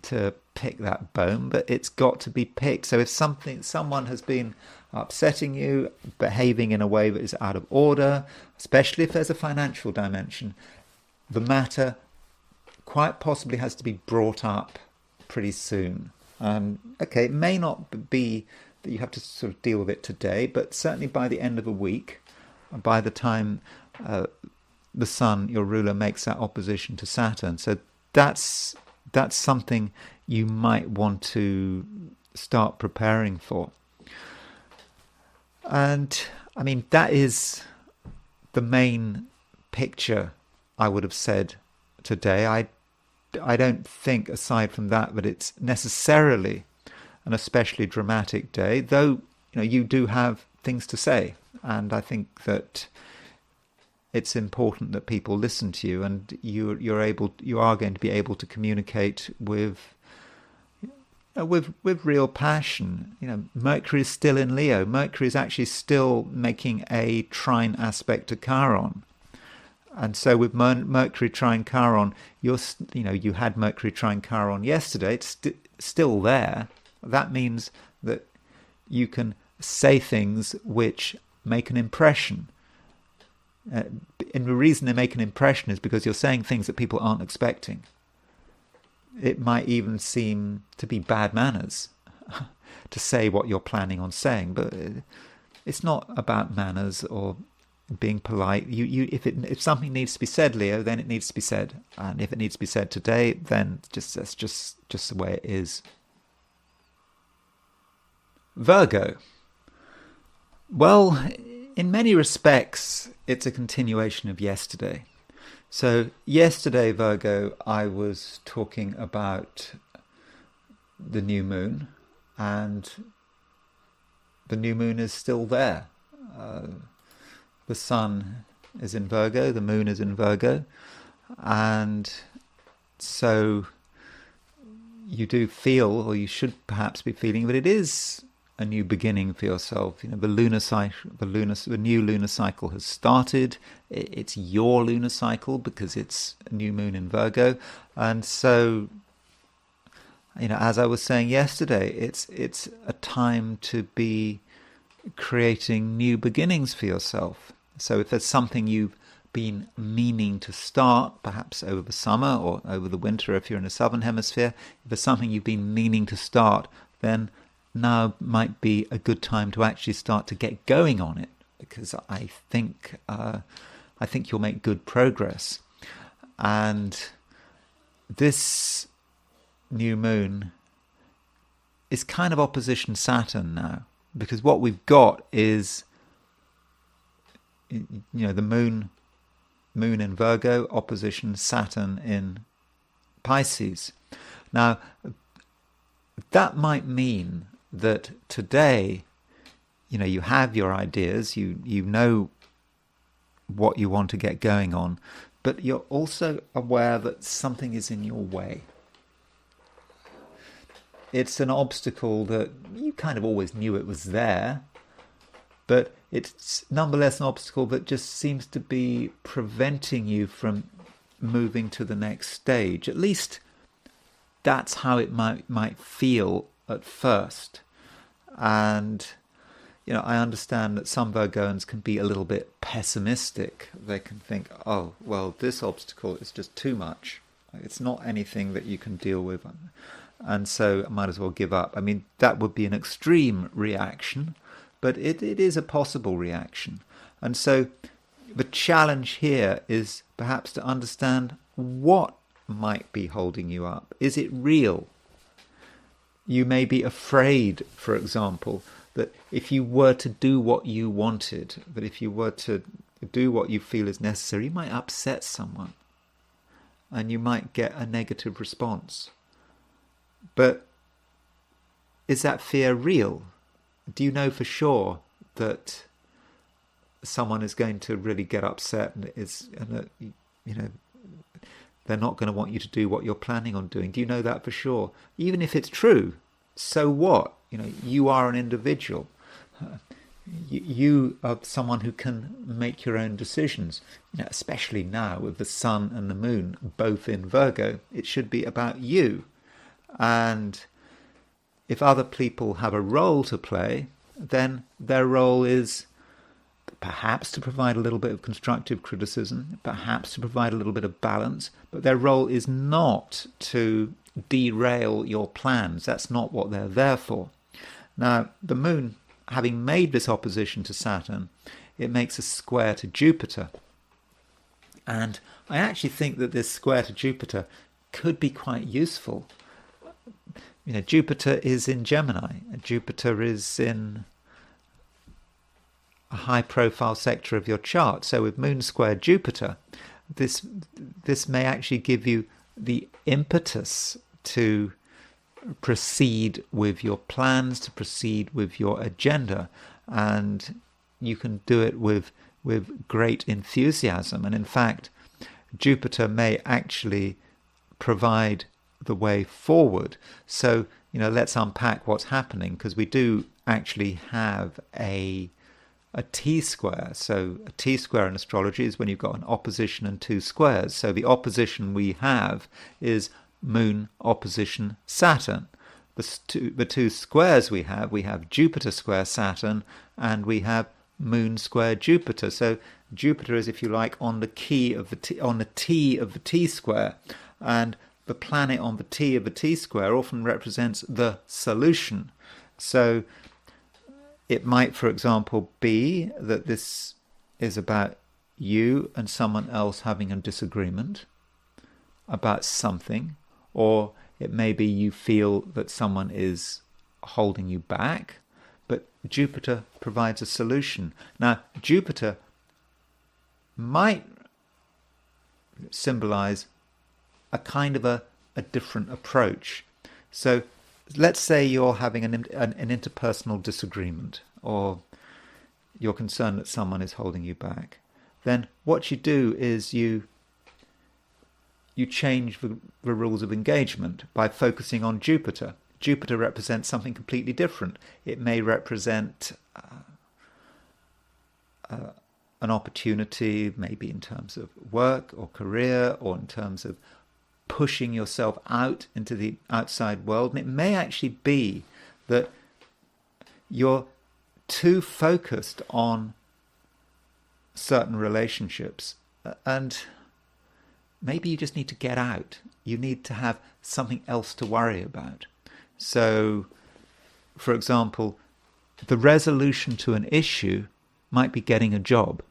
to pick that bone, but it's got to be picked. So if someone has been upsetting you, behaving in a way that is out of order, especially if there's a financial dimension, the matter quite possibly has to be brought up pretty soon. Okay, it may not be that you have to sort of deal with it today, but certainly by the end of a week, by the time the Sun, your ruler, makes that opposition to Saturn. So that's something you might want to start preparing for. And I mean, that is the main picture I would have said today. I don't think, aside from that it's necessarily an especially dramatic day, though you do have things to say, and I think that it's important that people listen to you, and you are going to be able to communicate with real passion. Mercury is still in Leo. Mercury is actually still making a trine aspect to Chiron. And so with Mercury trine Chiron, you had Mercury trine Chiron yesterday. It's still there. That means that you can say things which make an impression. And the reason they make an impression is because you're saying things that people aren't expecting. It might even seem to be bad manners to say what you're planning on saying, but it's not about manners or being polite. If something needs to be said, Leo, then it needs to be said, and if it needs to be said today, then that's just the way it is. Virgo. Well, in many respects, it's a continuation of yesterday. So yesterday, Virgo, I was talking about the new moon, and the new moon is still there. The sun is in Virgo, the moon is in Virgo, and so you do feel, or you should perhaps be feeling, that it is a new beginning for yourself. The lunar cycle, the new lunar cycle has started. It's your lunar cycle because it's a new moon in Virgo, and so as I was saying yesterday, it's a time to be creating new beginnings for yourself. So if there's something you've been meaning to start, perhaps over the summer or over the winter if you're in the southern hemisphere, if there's something you've been meaning to start, then now might be a good time to actually start to get going on it, because I think you'll make good progress. And this new moon is kind of opposition Saturn now, because what we've got is the moon in Virgo opposition Saturn in Pisces. Now that might mean that today, you have your ideas, you know what you want to get going on, but you're also aware that something is in your way. It's an obstacle that you kind of always knew it was there, but it's nonetheless an obstacle that just seems to be preventing you from moving to the next stage. At least that's how it might feel at first. And I understand that some Virgoans can be a little bit pessimistic. They can think, oh, well, this obstacle is just too much. It's not anything that you can deal with, and so I might as well give up. I mean, that would be an extreme reaction, but it is a possible reaction. And so the challenge here is perhaps to understand what might be holding you up? Is it real? You may be afraid, for example, that if you were to do what you wanted, that if you were to do what you feel is necessary, you might upset someone and you might get a negative response. But is that fear real? Do you know for sure that someone is going to really get upset and they're not going to want you to do what you're planning on doing? Do you know that for sure? Even if it's true, so what? You are an individual. You are someone who can make your own decisions. Especially now with the sun and the moon both in Virgo, it should be about you. And if other people have a role to play, then their role is perhaps to provide a little bit of constructive criticism, perhaps to provide a little bit of balance, but their role is not to derail your plans. That's not what they're there for. Now, the moon, having made this opposition to Saturn, it makes a square to Jupiter. And I actually think that this square to Jupiter could be quite useful. Jupiter is in Gemini. Jupiter is in a high-profile sector of your chart. So with Moon square Jupiter, this may actually give you the impetus to proceed with your plans, to proceed with your agenda, and you can do it with great enthusiasm. And in fact, Jupiter may actually provide the way forward. So, let's unpack what's happening, because we do actually have a T-square. So a T-square in astrology is when you've got an opposition and two squares. So the opposition we have is Moon opposition Saturn. The two squares we have Jupiter square Saturn, and we have Moon square Jupiter. So Jupiter is, if you like, on the T of the T square, and the planet on the T of the T square often represents the solution. So it might, for example, be that this is about you and someone else having a disagreement about something, or it may be you feel that someone is holding you back, but Jupiter provides a solution. Now, Jupiter might symbolize a kind of a different approach. So let's say you're having an interpersonal disagreement, or you're concerned that someone is holding you back. Then what you do is you change the rules of engagement by focusing on Jupiter. Jupiter represents something completely different. It may represent an opportunity, maybe in terms of work or career, or in terms of pushing yourself out into the outside world. And it may actually be that you're too focused on certain relationships, and maybe you just need to get out. You need to have something else to worry about. So, for example, the resolution to an issue might be getting a job.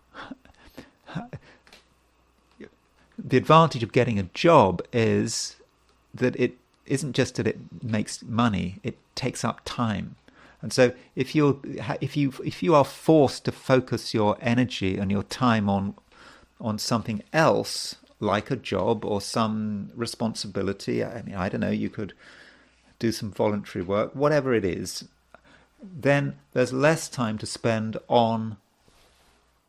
The advantage of getting a job is that it isn't just that it makes money; it takes up time. And so, if you are forced to focus your energy and your time on something else, like a job or some responsibility, I don't know, you could do some voluntary work, whatever it is, then there's less time to spend on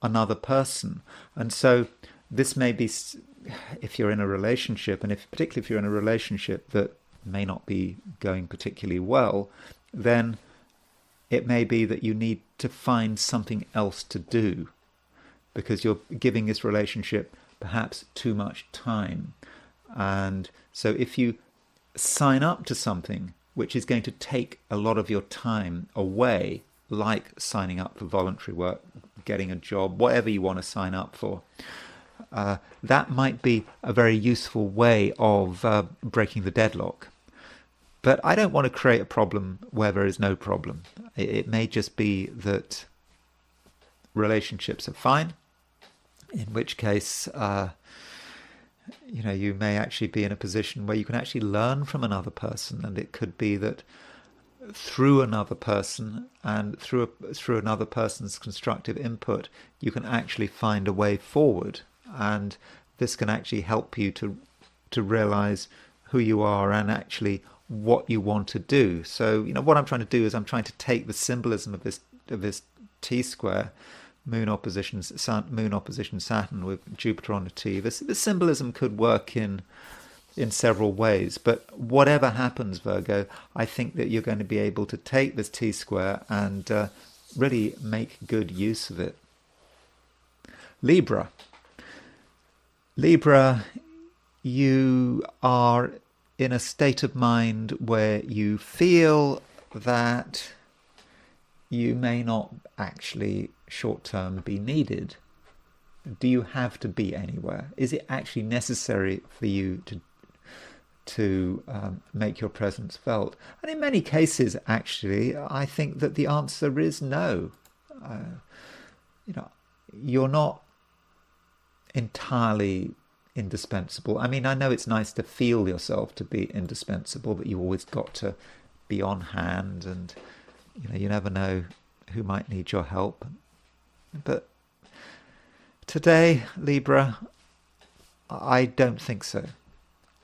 another person. And so this may be, if you're in a relationship, and particularly if you're in a relationship that may not be going particularly well, then it may be that you need to find something else to do, because you're giving this relationship perhaps too much time. And so if you sign up to something which is going to take a lot of your time away, like signing up for voluntary work, getting a job, whatever you want to sign up for, that might be a very useful way of breaking the deadlock. But I don't want to create a problem where there is no problem. It may just be that relationships are fine, in which case you may actually be in a position where you can actually learn from another person, and it could be that through another person and through another person's constructive input, you can actually find a way forward, and this can actually help you to realize who you are and actually what you want to do. So what I'm trying to do is I'm trying to take the symbolism of this T-square, moon opposition Saturn with Jupiter on the T. The symbolism could work in several ways, but whatever happens, Virgo, I think that you're going to be able to take this T-square and really make good use of it. Libra, you are in a state of mind where you feel that you may not actually short-term be needed. Do you have to be anywhere? Is it actually necessary for you to make your presence felt? And in many cases, actually, I think that the answer is no. You're not entirely indispensable. I mean, I know it's nice to feel yourself to be indispensable, but you always got to be on hand, and you never know who might need your help. But today, Libra, I don't think so.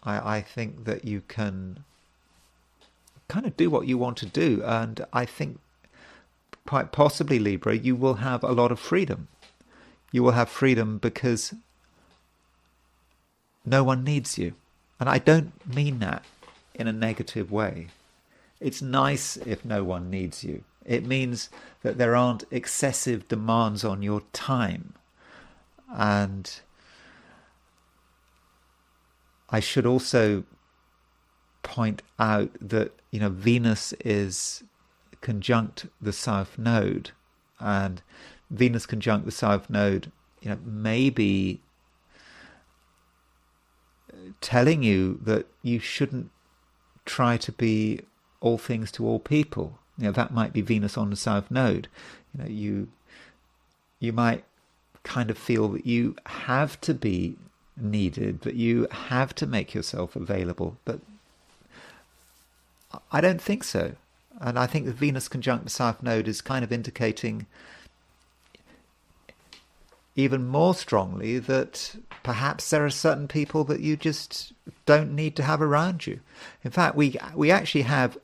I think that you can kind of do what you want to do, and I think quite possibly, Libra, you will have a lot of freedom. You will have freedom because no one needs you. And I don't mean that in a negative way. It's nice if no one needs you. It means that there aren't excessive demands on your time. And I should also point out that, Venus is conjunct the South Node. And Venus conjunct the South Node, maybe telling you that you shouldn't try to be all things to all people. That might be Venus on the South Node. You might kind of feel that you have to be needed, that you have to make yourself available. But I don't think so. And I think the Venus conjunct the South Node is kind of indicating even more strongly that perhaps there are certain people that you just don't need to have around you. In fact, we actually have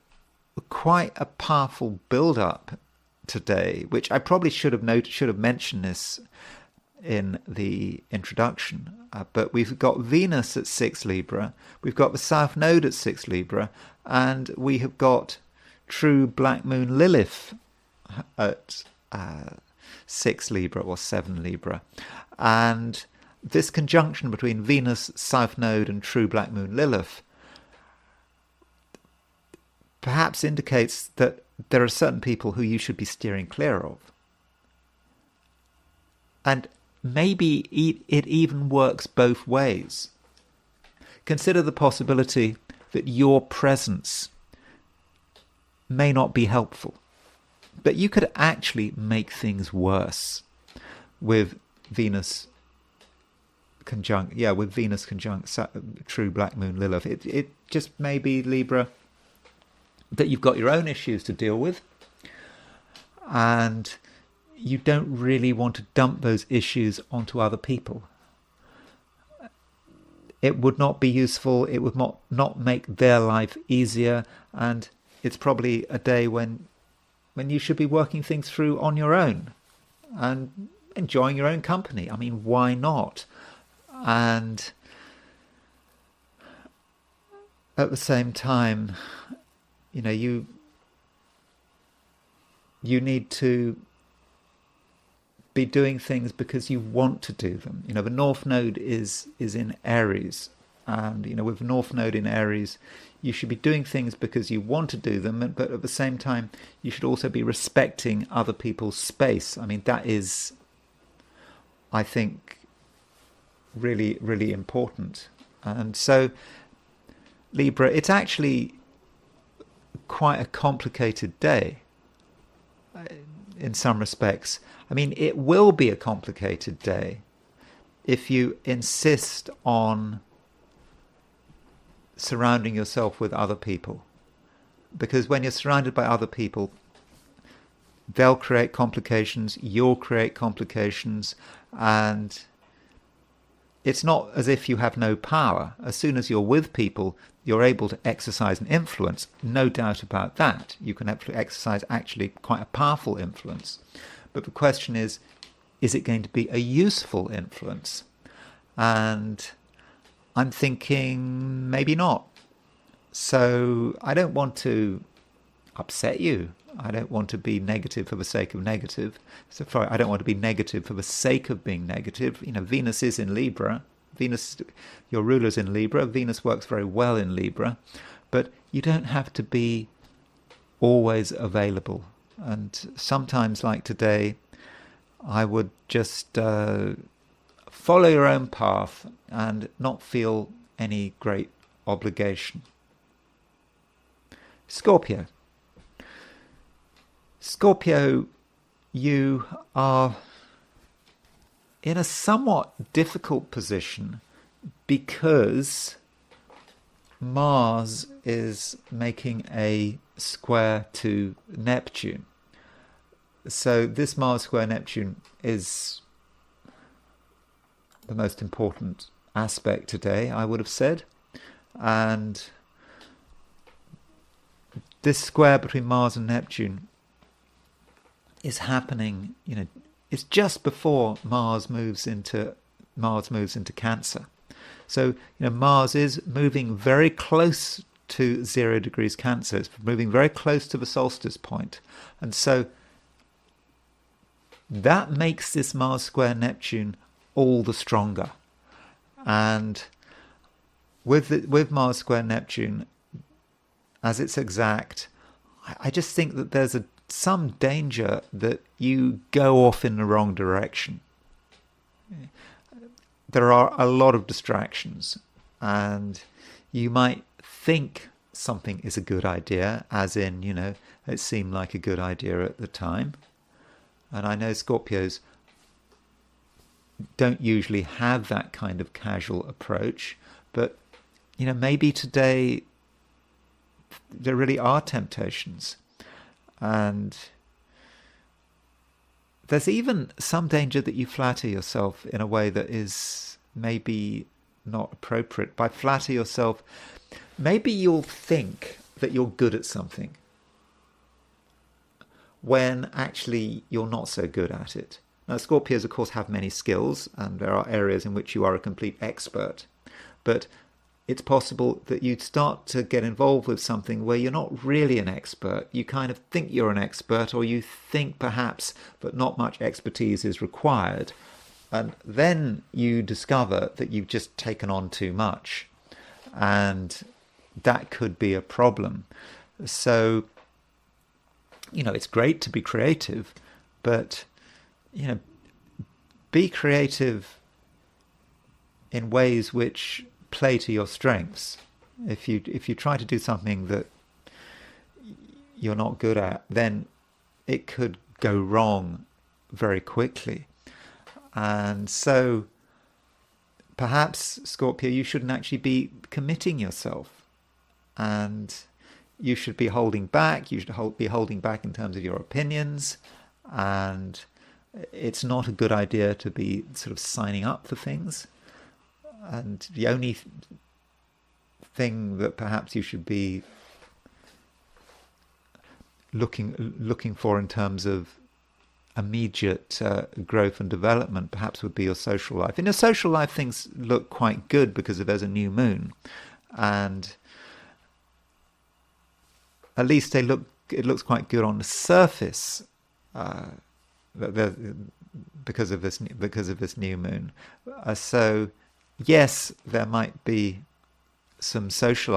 quite a powerful build-up today, which I probably should have mentioned this in the introduction. But we've got Venus at 6 Libra, we've got the South Node at 6 Libra, and we have got true Black Moon Lilith at 6 Libra or 7 Libra. And this conjunction between Venus, South Node and true Black Moon Lilith perhaps indicates that there are certain people who you should be steering clear of. And maybe it even works both ways. Consider the possibility that your presence may not be helpful, but you could actually make things worse with Venus conjunct true Black Moon Lilith. It just may be, Libra, that you've got your own issues to deal with, and you don't really want to dump those issues onto other people. It would not be useful. It would not make their life easier, and it's probably a day when you should be working things through on your own and enjoying your own company. I mean, why not? And at the same time, you need to be doing things because you want to do them. The North Node is in Aries, and with the North Node in Aries, you should be doing things because you want to do them, but at the same time, you should also be respecting other people's space. I mean, that is, I think, really, really important. And so, Libra, it's actually quite a complicated day in some respects. I mean, it will be a complicated day if you insist on surrounding yourself with other people. Because when you're surrounded by other people, they'll create complications, you'll create complications, and it's not as if you have no power. As soon as you're with people, you're able to exercise an influence, no doubt about that. You can exercise actually quite a powerful influence. But the question is it going to be a useful influence? And I'm thinking maybe not. So I don't want to upset you. I don't want to be negative for the sake of negative. So I don't want to be negative for the sake of being negative. You know, Venus is in Libra. Venus, your ruler's in Libra. Venus works very well in Libra. But you don't have to be always available. And sometimes, like today, I would just follow your own path and not feel any great obligation. Scorpio. Scorpio, you are in a somewhat difficult position because Mars is making a square to Neptune. So this Mars square Neptune is the most important aspect today, I would have said. And this square between Mars and Neptune is happening, it's just before Mars moves into Cancer. So, Mars is moving very close to 0 degrees Cancer. It's moving very close to the solstice point. And so that makes this Mars square Neptune all the stronger. And with Mars square Neptune, as it's exact, I just think that there's some danger that you go off in the wrong direction. There are a lot of distractions, and you might think something is a good idea, as in, it seemed like a good idea at the time. And I know Scorpios don't usually have that kind of casual approach, but, maybe today there really are temptations. And there's even some danger that you flatter yourself in a way that is maybe not appropriate. By flatter yourself, maybe you'll think that you're good at something when actually you're not so good at it. Now, Scorpios, of course, have many skills, and there are areas in which you are a complete expert. But it's possible that you'd start to get involved with something where you're not really an expert. You kind of think you're an expert, or you think perhaps that not much expertise is required. And then you discover that you've just taken on too much. And that could be a problem. So, it's great to be creative, but, be creative in ways which play to your strengths. If you try to do something that you're not good at, then it could go wrong very quickly. And so perhaps, Scorpio, you shouldn't actually be committing yourself, and you should be holding back. You should be holding back in terms of your opinions, and it's not a good idea to be sort of signing up for things. And the only thing that perhaps you should be looking for in terms of immediate growth and development perhaps would be your social life. In your social life, things look quite good because there's a new moon, and at least it looks quite good on the surface because of this new moon. So yes, there might be some social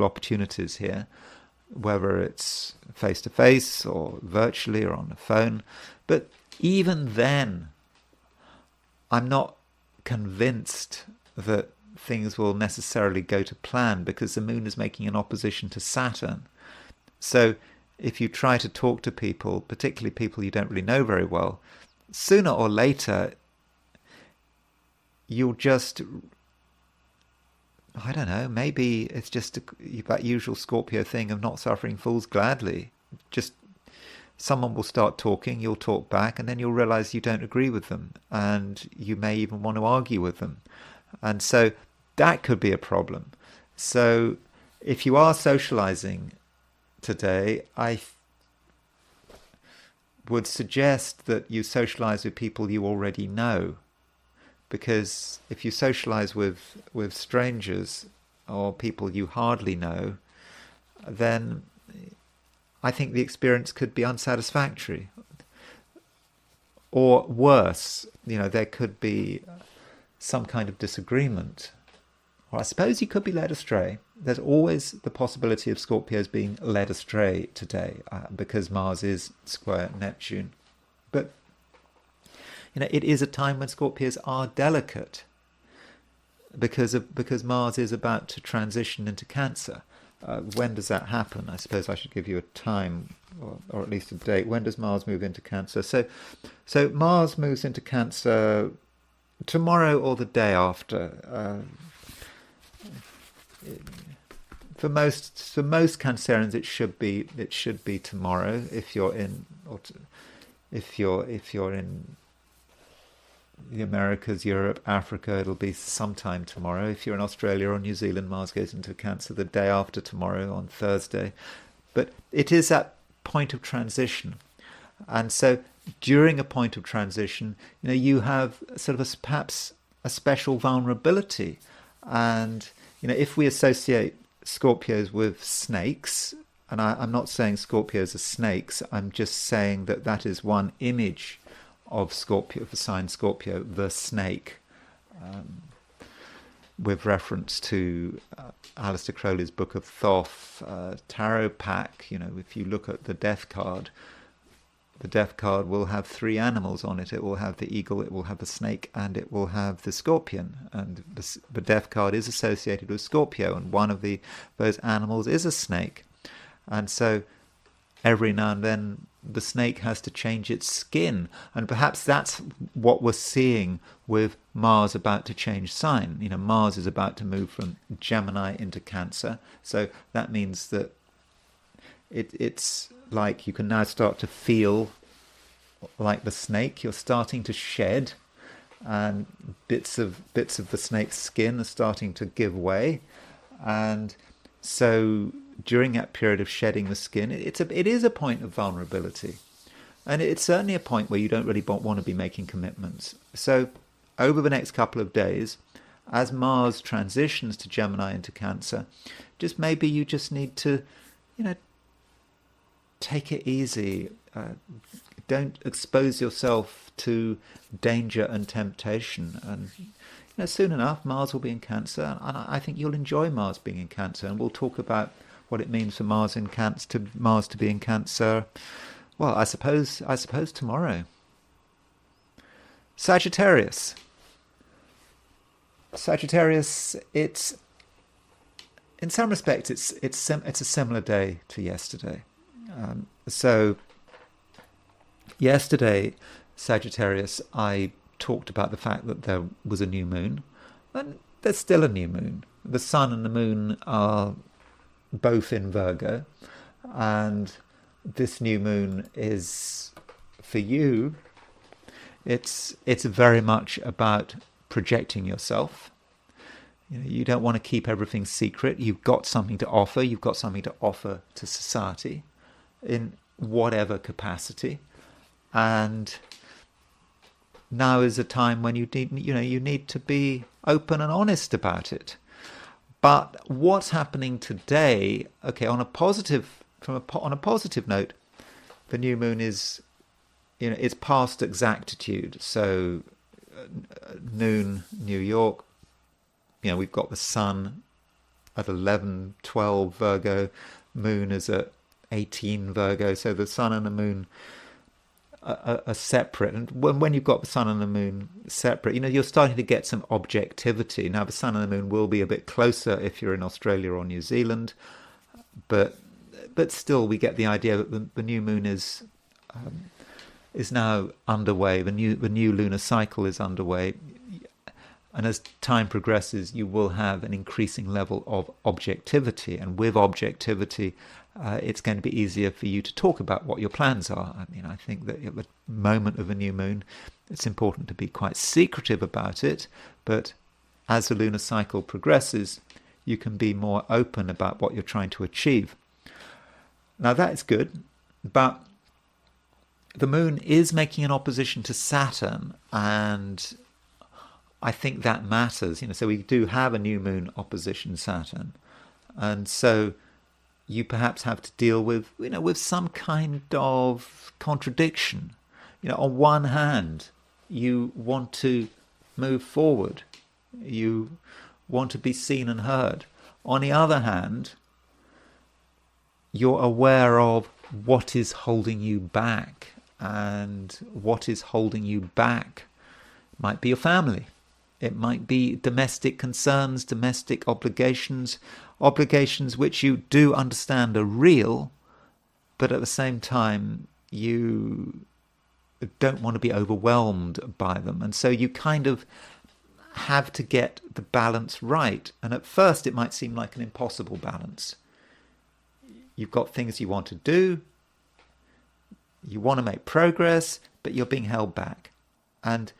opportunities here, whether it's face-to-face or virtually or on the phone. But even then, I'm not convinced that things will necessarily go to plan, because the moon is making an opposition to Saturn. So if you try to talk to people, particularly people you don't really know very well, sooner or later, you'll just I don't know, maybe it's just that usual Scorpio thing of not suffering fools gladly. Just someone will start talking, you'll talk back, and then you'll realize you don't agree with them, and you may even want to argue with them. And so that could be a problem. So if you are socializing today, I would suggest that you socialize with people you already know. Because if you socialize with strangers or people you hardly know, then I think the experience could be unsatisfactory. Or worse, there could be some kind of disagreement. Or I suppose you could be led astray. There's always the possibility of Scorpios being led astray today because Mars is square Neptune. But it is a time when Scorpios are delicate because Mars is about to transition into Cancer. When does that happen? I suppose I should give you a time or at least a date. When does Mars move into Cancer? So Mars moves into Cancer tomorrow or the day after. For most Cancerians, it should be tomorrow. If you're in the Americas, Europe, Africa, it'll be sometime tomorrow. If you're in Australia or New Zealand, Mars goes into Cancer the day after tomorrow on Thursday. But it is that point of transition. And so during a point of transition, you have sort of perhaps a special vulnerability. And, if we associate Scorpios with snakes, and I'm not saying Scorpios are snakes, I'm just saying that is one image of Scorpio, the sign Scorpio, the snake, with reference to Aleister Crowley's Book of Thoth, tarot pack. If you look at the death card will have three animals on it. It will have the eagle, it will have the snake, and it will have the scorpion. And the death card is associated with Scorpio, and one of those animals is a snake. And so every now and then the snake has to change its skin, and perhaps that's what we're seeing with Mars about to change sign. Mars is about to move from Gemini into Cancer, so that means that it's like you can now start to feel like the snake. You're starting to shed, and bits of the snake's skin are starting to give way, and so during that period of shedding the skin, it is a point of vulnerability, and it's certainly a point where you don't really want to be making commitments. So over the next couple of days, as Mars transitions to Gemini into Cancer, maybe you just need to take it easy. Don't expose yourself to danger and temptation. And soon enough, Mars will be in Cancer, and I think you'll enjoy Mars being in Cancer. And we'll talk about what it means for Mars to be in Cancer. Well, I suppose tomorrow. Sagittarius. It's in some respects it's a similar day to yesterday. So yesterday, Sagittarius, I talked about the fact that there was a new moon, and there's still a new moon. The sun and the moon are both in Virgo, and this new moon is, for you, it's very much about projecting yourself. You don't want to keep everything secret. You've got something to offer. You've got something to offer to society in whatever capacity, and now is a time when you need to be open and honest about it. But what's happening today? Okay, on a positive note, the new moon is, it's past exactitude. So noon, New York. We've got the sun at 11, 12 Virgo, moon is at 18 Virgo. So the sun and the moon are separate, and when you've got the sun and the moon separate, you're starting to get some objectivity. Now the sun and the moon will be a bit closer if you're in Australia or New Zealand, but still we get the idea that the new moon is now underway. The new lunar cycle is underway, And as time progresses, you will have an increasing level of objectivity. And with objectivity, it's going to be easier for you to talk about what your plans are. I mean, I think that at the moment of a new moon, it's important to be quite secretive about it. But as the lunar cycle progresses, you can be more open about what you're trying to achieve. Now, that is good, but the moon is making an opposition to Saturn, and I think that matters. So we do have a new moon opposition Saturn, and so you perhaps have to deal with with some kind of contradiction. On one hand, you want to move forward, you want to be seen and heard. On the other hand, you're aware of what is holding you back, and what is holding you back might be your family. It might be domestic concerns, domestic obligations which you do understand are real, but at the same time you don't want to be overwhelmed by them. And so you kind of have to get the balance right. And at first it might seem like an impossible balance. You've got things you want to do, you want to make progress, but you're being held back. And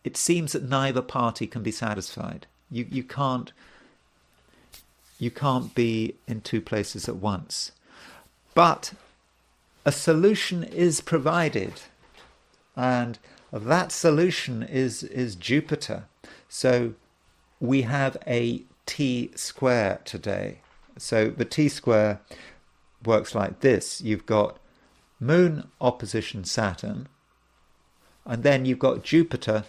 it seems that neither party can be satisfied. You can't be in two places at once. But a solution is provided, and that solution is Jupiter. So we have a T-square today. So the T-square works like this. You've got Moon opposition Saturn, and then you've got Jupiter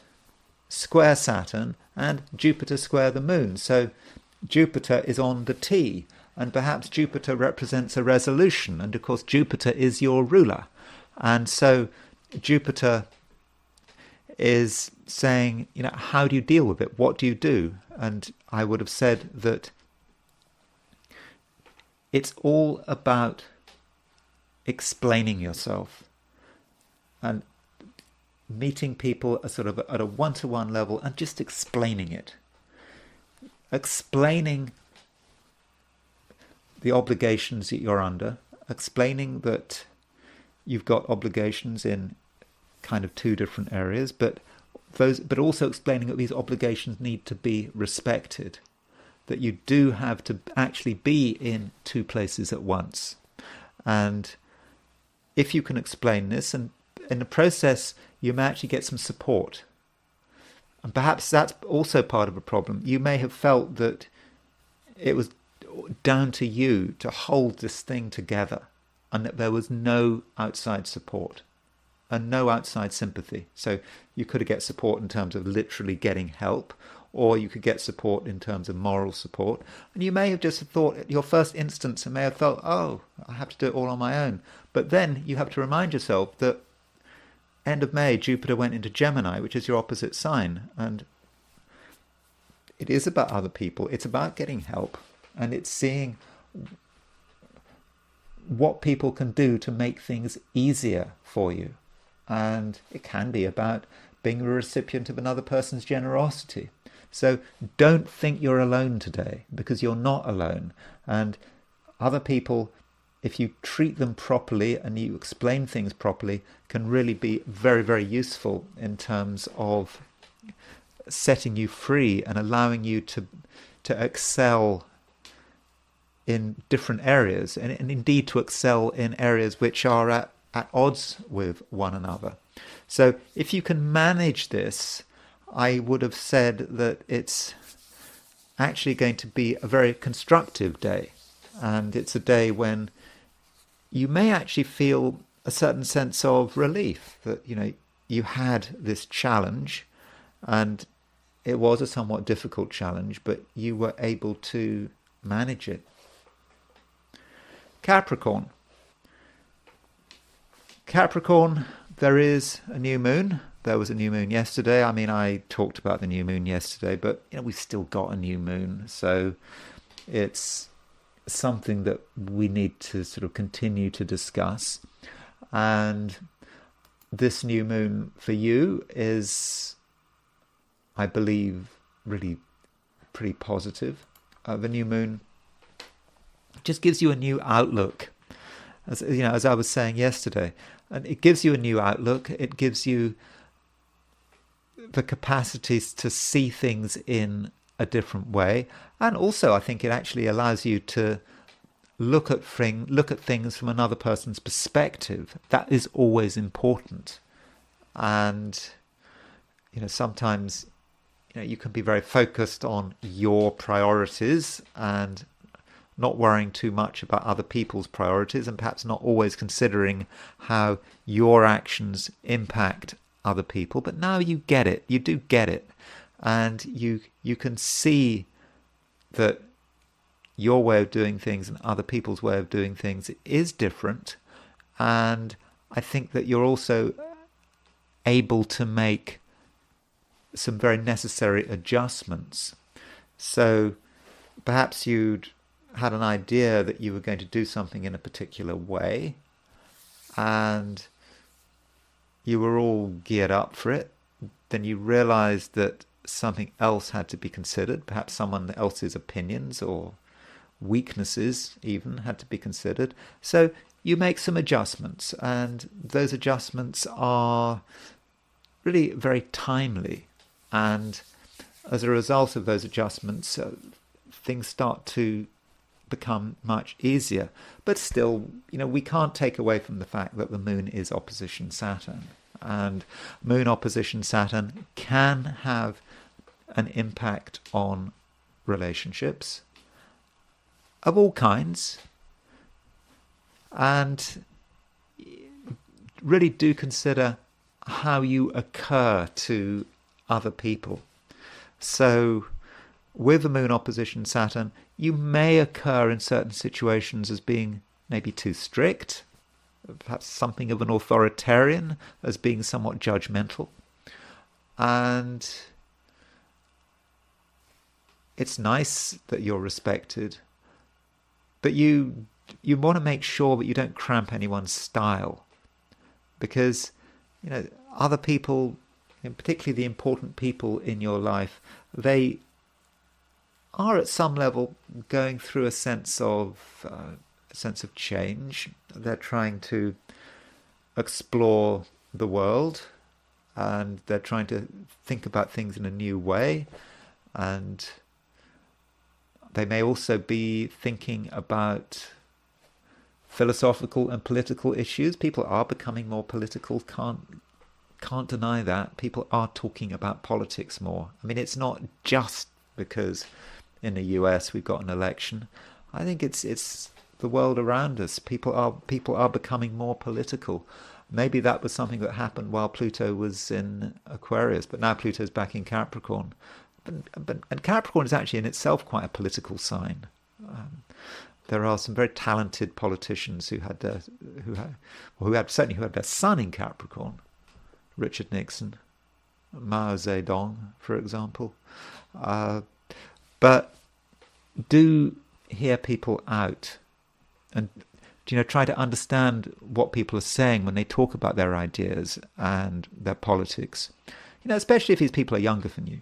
square Saturn and Jupiter square the Moon. So Jupiter is on the T, and perhaps Jupiter represents a resolution, and of course Jupiter is your ruler. And so Jupiter is saying, how do you deal with it? What do you do? And I would have said that it's all about explaining yourself and meeting people at a one-to-one level and just explaining it. Explaining the obligations that you're under, explaining that you've got obligations in kind of two different areas, but also explaining that these obligations need to be respected, that you do have to actually be in two places at once. And if you can explain this, and in the process you may actually get some support. And perhaps that's also part of a problem. You may have felt that it was down to you to hold this thing together, and that there was no outside support and no outside sympathy. So you could get support in terms of literally getting help, or you could get support in terms of moral support. And you may have just thought, at your first instance, and may have felt, oh, I have to do it all on my own. But then you have to remind yourself that end of May, Jupiter went into Gemini, which is your opposite sign. And it is about other people. It's about getting help. And it's seeing what people can do to make things easier for you. And it can be about being a recipient of another person's generosity. So don't think you're alone today, because you're not alone. And other people, if you treat them properly and you explain things properly, can really be very, very useful in terms of setting you free and allowing you to excel in different areas, and indeed to excel in areas which are at odds with one another. So if you can manage this, I would have said that it's actually going to be a very constructive day. And it's a day when you may actually feel a certain sense of relief that, you had this challenge, and it was a somewhat difficult challenge, but you were able to manage it. Capricorn, there is a new moon. There was a new moon yesterday. I mean, I talked about the new moon yesterday, but we've still got a new moon. So it's something that we need to sort of continue to discuss. And this new moon for you is I believe, really pretty positive. The new moon just gives you a new outlook, as you know, as I was saying yesterday, and it gives you a new outlook. It gives you the capacities to see things in a different way, and also I think it actually allows you to look at things from another person's perspective. That is always important, and sometimes you can be very focused on your priorities and not worrying too much about other people's priorities, and perhaps not always considering how your actions impact other people. But now you get it. You do get it. And you can see that your way of doing things and other people's way of doing things is different. And I think that you're also able to make some very necessary adjustments. So perhaps you'd had an idea that you were going to do something in a particular way, and you were all geared up for it. Then you realized that something else had to be considered. Perhaps someone else's opinions or weaknesses even had to be considered. So you make some adjustments, and those adjustments are really very timely. And as a result of those adjustments, things start to become much easier. But still, we can't take away from the fact that the moon is opposition Saturn. And moon opposition Saturn can have an impact on relationships of all kinds. And really do consider how you occur to other people. So with the moon opposition Saturn, you may occur in certain situations as being maybe too strict, perhaps something of an authoritarian, as being somewhat judgmental. And it's nice that you're respected, but you want to make sure that you don't cramp anyone's style, because other people, and particularly the important people in your life, they are at some level going through a sense of change. They're trying to explore the world, and they're trying to think about things in a new way, and they may also be thinking about philosophical and political issues. People are becoming more political. Can't deny that. People are talking about politics more. I mean, it's not just because in the US we've got an election. I think it's the world around us. People are becoming more political. Maybe that was something that happened while Pluto was in Aquarius, but now Pluto's back in Capricorn. And Capricorn is actually in itself quite a political sign. There are some very talented politicians who had their sun in Capricorn. Richard Nixon, Mao Zedong, for example. But do hear people out, and try to understand what people are saying when they talk about their ideas and their politics. Especially if these people are younger than you.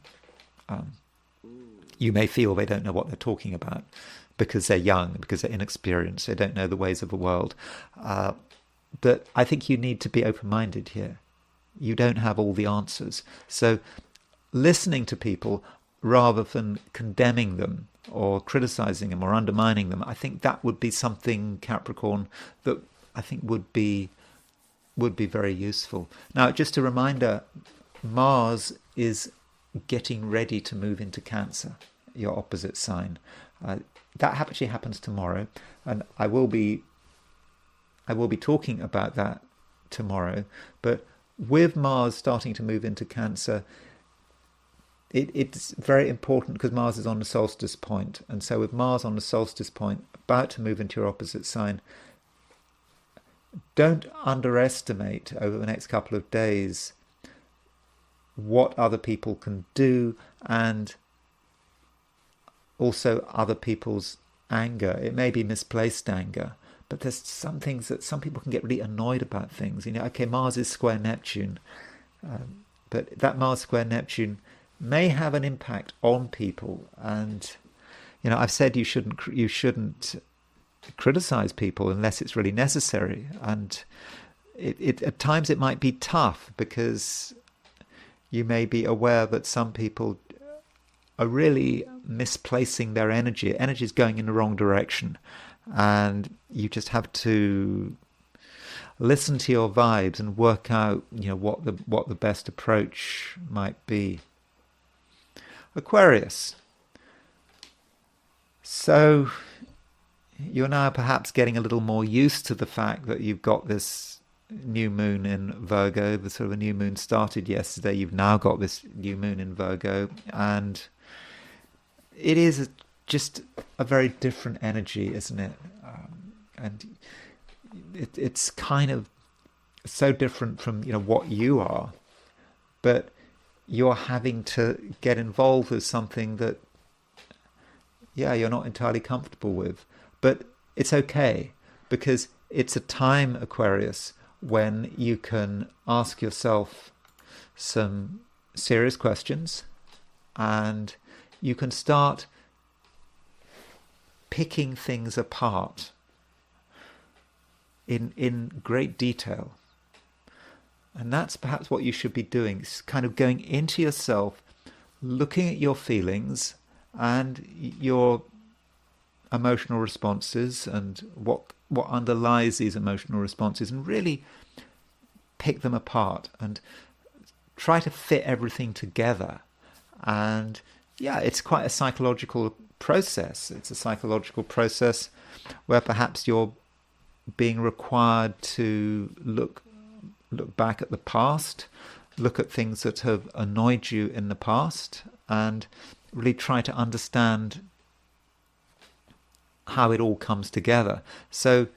You may feel they don't know what they're talking about because they're young, because they're inexperienced, they don't know the ways of the world. But I think you need to be open-minded here. You don't have all the answers. So listening to people rather than condemning them or criticizing them or undermining them, I think that would be something, Capricorn, that I think would be very useful. Now, just a reminder, Mars is getting ready to move into Cancer, your opposite sign. That actually happens tomorrow, and I will be talking about that tomorrow. But with Mars starting to move into Cancer, it's very important because Mars is on the solstice point. And so with Mars on the solstice point, about to move into your opposite sign, don't underestimate over the next couple of days what other people can do, and also other people's anger. It may be misplaced anger, but there's some things that some people can get really annoyed about things. Okay, Mars is square Neptune, but that Mars square Neptune may have an impact on people. And I've said you shouldn't criticize people unless it's really necessary. And it at times it might be tough, because you may be aware that some people are really misplacing their energy. Energy is going in the wrong direction, and you just have to listen to your vibes and work out, what the best approach might be. Aquarius. So you're now perhaps getting a little more used to the fact that you've got this new moon in Virgo. The sort of a new moon started yesterday. You've now got this new moon in Virgo, and it is just a very different energy, isn't it? And it's kind of so different from what you are, but you're having to get involved with something that you're not entirely comfortable with. But it's okay, because it's a time, Aquarius, when you can ask yourself some serious questions, and you can start picking things apart in great detail. And that's perhaps what you should be doing. It's kind of going into yourself, looking at your feelings and your emotional responses and what underlies these emotional responses, and really pick them apart and try to fit everything together. And it's quite a psychological process. It's a psychological process where perhaps you're being required to look back at the past, look at things that have annoyed you in the past, and really try to understand how it all comes together. So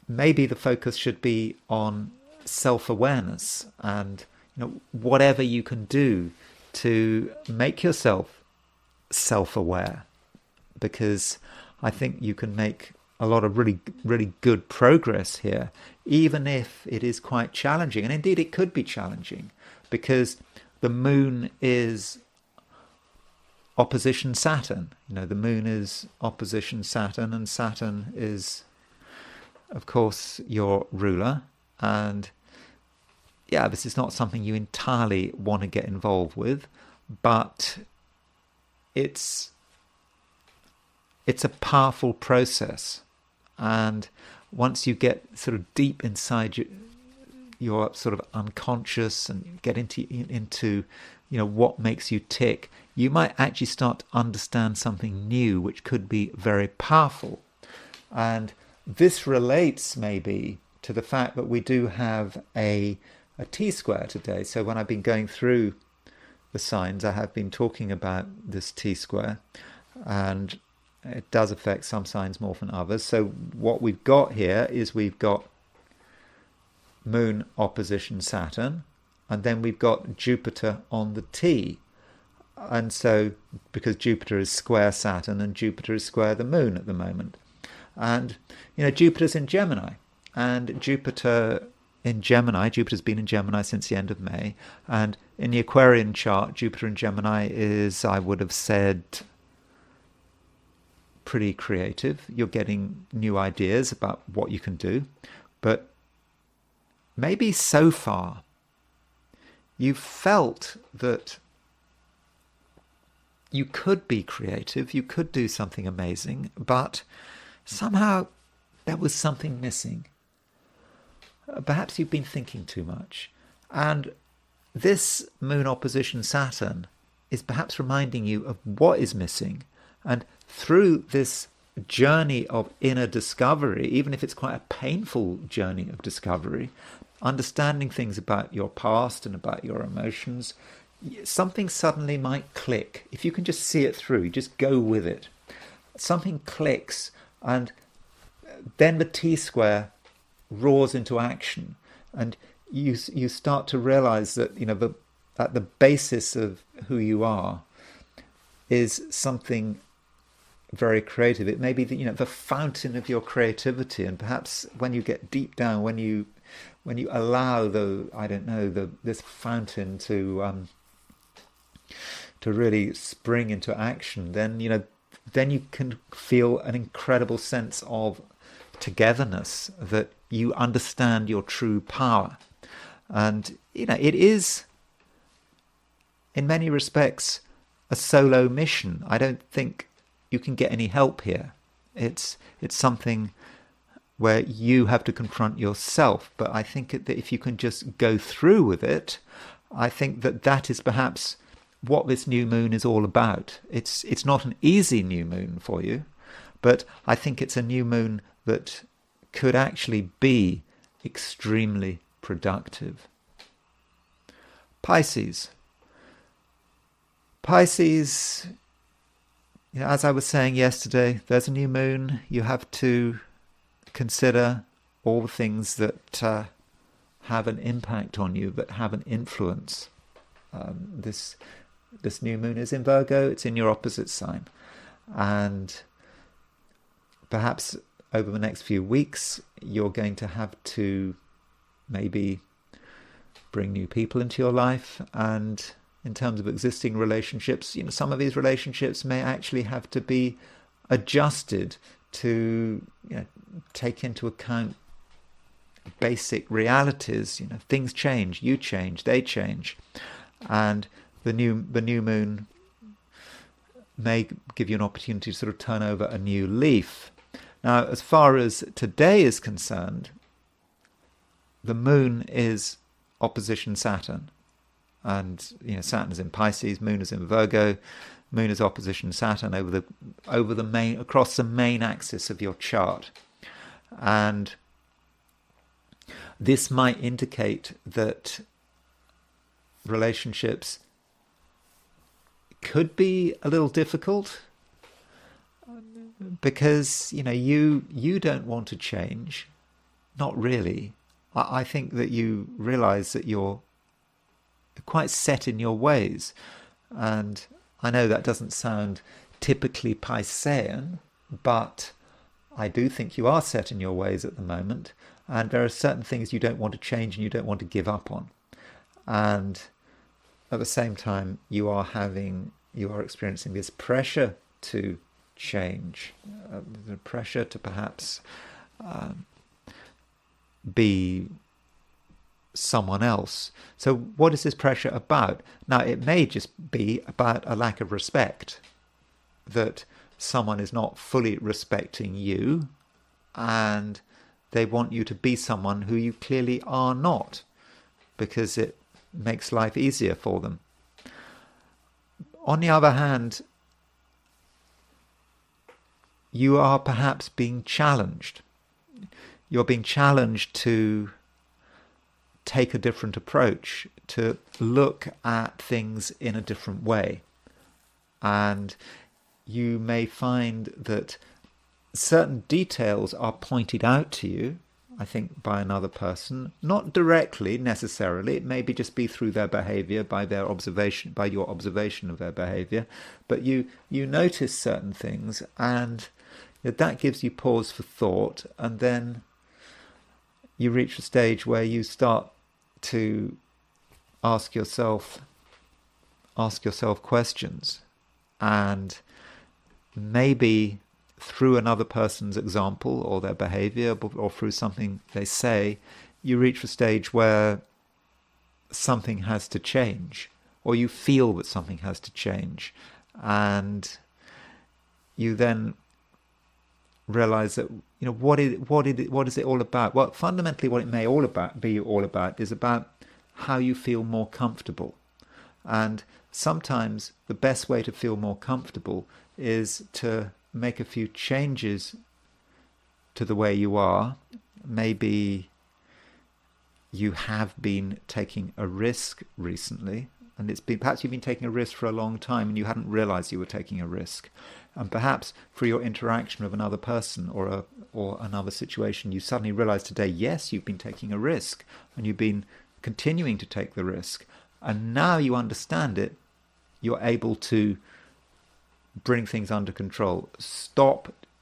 maybe the focus should be on self-awareness, and whatever you can do to make yourself self-aware, because I think you can make a lot of really, really good progress here, even if it is quite challenging. And indeed it could be challenging, because the moon is opposition Saturn. The moon is opposition Saturn, and Saturn is, of course, your ruler. And this is not something you entirely want to get involved with, but it's a powerful process. And once you get sort of deep inside your sort of unconscious and get into what makes you tick, you might actually start to understand something new, which could be very powerful. And this relates maybe to the fact that we do have a T-square today. So when I've been going through the signs, I have been talking about this T-square, and it does affect some signs more than others. So what we've got here is we've got Moon opposition Saturn, and then we've got Jupiter on the T. And so, because Jupiter is square Saturn and Jupiter is square the Moon at the moment. And, Jupiter's in Gemini. And Jupiter's been in Gemini since the end of May. And in the Aquarian chart, Jupiter in Gemini is, I would have said, pretty creative. You're getting new ideas about what you can do. But maybe so far you've felt that you could be creative, you could do something amazing, but somehow there was something missing. Perhaps you've been thinking too much. And this Moon opposition Saturn is perhaps reminding you of what is missing. And through this journey of inner discovery, even if it's quite a painful journey of discovery, understanding things about your past and about your emotions, something suddenly might click. If you can just see it through, just go with it. Something clicks, and then the T-square roars into action, and you start to realize that at the basis of who you are is something very creative. It may be the fountain of your creativity, and perhaps when you get deep down, when you allow this fountain to really spring into action, then then you can feel an incredible sense of togetherness, that you understand your true power. And it is in many respects a solo mission. I don't think you can get any help here. It's something where you have to confront yourself. But I think that if you can just go through with it, I think that is perhaps what this new moon is all about. It's not an easy new moon for you, but I think it's a new moon that could actually be extremely productive. Pisces, as I was saying yesterday, there's a new moon. You have to consider all the things that have an impact on you, that have an influence. This new moon is in Virgo. It's in your opposite sign, and perhaps over the next few weeks you're going to have to maybe bring new people into your life. And in terms of existing relationships, some of these relationships may actually have to be adjusted to take into account basic realities. Things change, you change, they change, and the new moon may give you an opportunity to sort of turn over a new leaf. Now, as far as today is concerned, the moon is opposition Saturn, and Saturn is in Pisces, moon is in Virgo. Moon is opposition Saturn across the main axis of your chart, and this might indicate that relationships could be a little difficult, because you don't want to change. Not really. I think that you realize that you're quite set in your ways, and I know that doesn't sound typically Piscean, but I do think you are set in your ways at the moment, and there are certain things you don't want to change and you don't want to give up on. And at the same time, you are experiencing this pressure to change, the pressure to perhaps be someone else. So what is this pressure about? Now, it may just be about a lack of respect, that someone is not fully respecting you and they want you to be someone who you clearly are not, because it makes life easier for them. On the other hand, you are perhaps being challenged. You're being challenged to take a different approach, to look at things in a different way. And you may find that certain details are pointed out to you, I think, by another person, not directly necessarily. It may just be through their behavior, by your observation of their behavior, but you notice certain things, and that gives you pause for thought, and then you reach a stage where you start to ask yourself questions, and maybe through another person's example or their behavior, or through something they say, you reach a stage where something has to change, or you feel that something has to change, and you then realize that what is it all about? Well, fundamentally, what it may be all about is about how you feel more comfortable. And sometimes the best way to feel more comfortable is to make a few changes to the way you are. Maybe you have been taking a risk recently, and perhaps you've been taking a risk for a long time and you hadn't realized you were taking a risk. And perhaps through your interaction with another person or another situation, you suddenly realize today, yes, you've been taking a risk, and you've been continuing to take the risk. And now you understand it, you're able to bring things under control.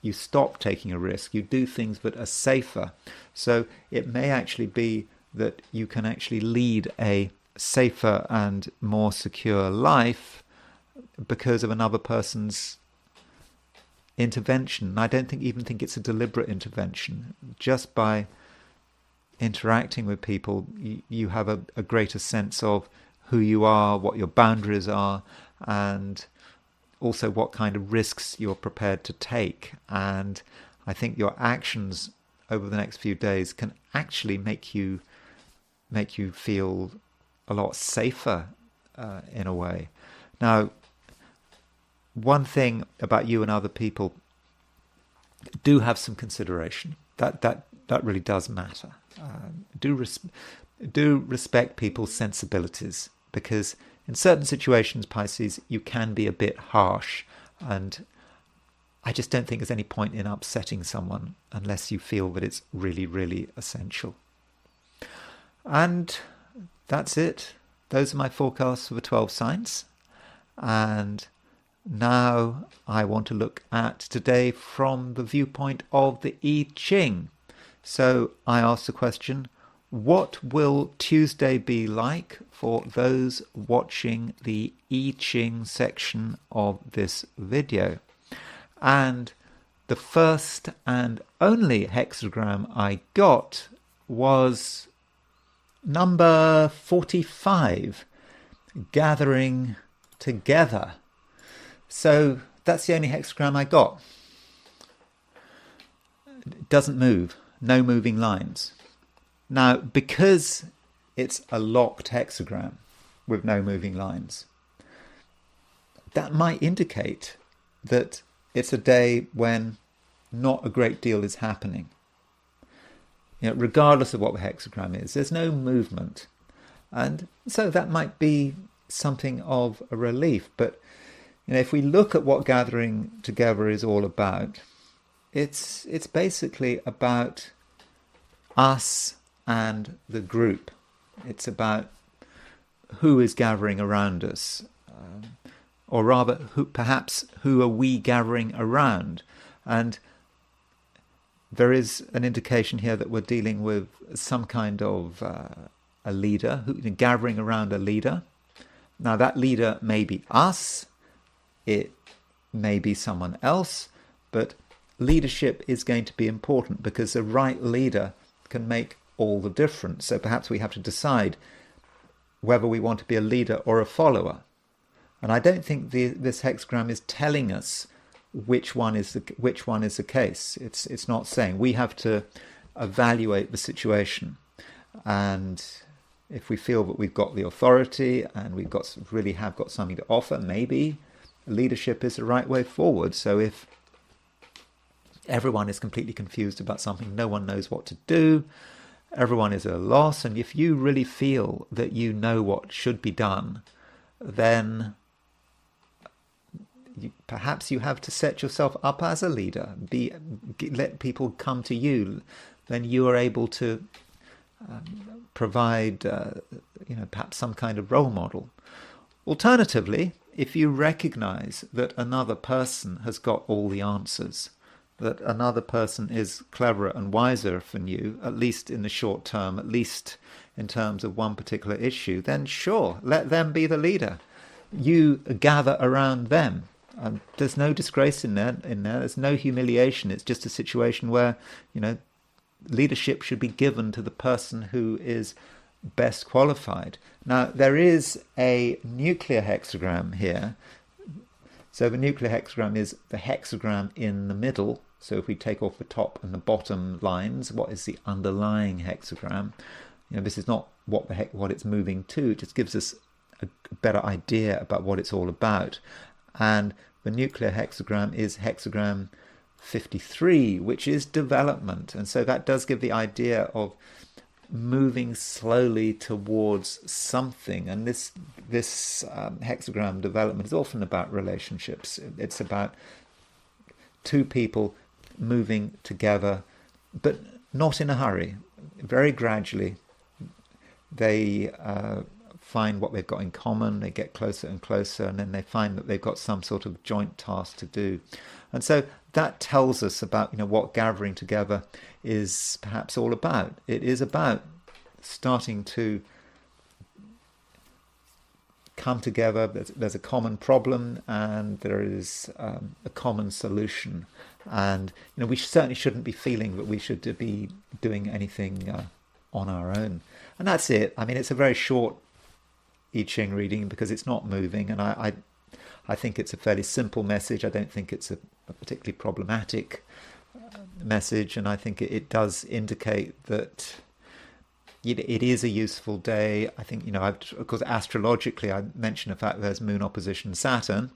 You stop taking a risk. You do things that are safer. So it may actually be that you can actually lead a safer and more secure life because of another person's intervention. I don't even think it's a deliberate intervention. Just by interacting with people, you have a greater sense of who you are, what your boundaries are, and also what kind of risks you're prepared to take. And I think your actions over the next few days can actually make you feel a lot safer in a way. Now, one thing about you and other people, do have some consideration. That really does matter. Do respect people's sensibilities, because in certain situations, Pisces, you can be a bit harsh, and I just don't think there's any point in upsetting someone unless you feel that it's really, really essential. And that's it. Those are my forecasts for the 12 signs. And now I want to look at today from the viewpoint of the I Ching. So I asked the question, what will Tuesday be like for those watching the I Ching section of this video? And the first and only hexagram I got was number 45, gathering together. So that's the only hexagram I got. It doesn't move, no moving lines. Now, because it's a locked hexagram with no moving lines, that might indicate that it's a day when not a great deal is happening. Regardless of what the hexagram is, there's no movement. And so that might be something of a relief. But if we look at what gathering together is all about, it's basically about us and the group. It's about who is gathering around us, or rather, who are we gathering around? And there is an indication here that we're dealing with some kind of a leader, gathering around a leader. Now, that leader may be us, it may be someone else, but leadership is going to be important because the right leader can make all the difference. So perhaps we have to decide whether we want to be a leader or a follower. And I don't think this hexagram is telling us which one is the case. It's not saying. We have to evaluate the situation, and if we feel that we've got the authority and we've got something to offer, maybe leadership is the right way forward. So if everyone is completely confused about something, no one knows what to do, everyone is at a loss, and if you really feel that you know what should be done, then perhaps you have to set yourself up as a leader. Let people come to you. Then you are able to provide, perhaps some kind of role model. Alternatively, if you recognize that another person has got all the answers, that another person is cleverer and wiser than you, at least in the short term, at least in terms of one particular issue, then sure, let them be the leader. You gather around them. There's no disgrace in there. There's no humiliation. It's just a situation where, leadership should be given to the person who is best qualified. Now, there is a nuclear hexagram here. So the nuclear hexagram is the hexagram in the middle. So if we take off the top and the bottom lines, what is the underlying hexagram? This is not what it's moving to. It just gives us a better idea about what it's all about. And the nuclear hexagram is hexagram 53, which is development. And so that does give the idea of moving slowly towards something. And this hexagram development is often about relationships. It's about two people moving together, but not in a hurry. Very gradually, they find what they've got in common, they get closer and closer, and then they find that they've got some sort of joint task to do. And so that tells us about what gathering together is perhaps all about. It is about starting to come together. There's a common problem, and there is a common solution. And we certainly shouldn't be feeling that we should be doing anything on our own. And that's it. I mean, it's a very short I Ching reading because it's not moving, and I think it's a fairly simple message. I don't think it's a particularly problematic message, and I think it does indicate that it is a useful day. I think, of course, astrologically, I mentioned the fact there's Moon opposition Saturn,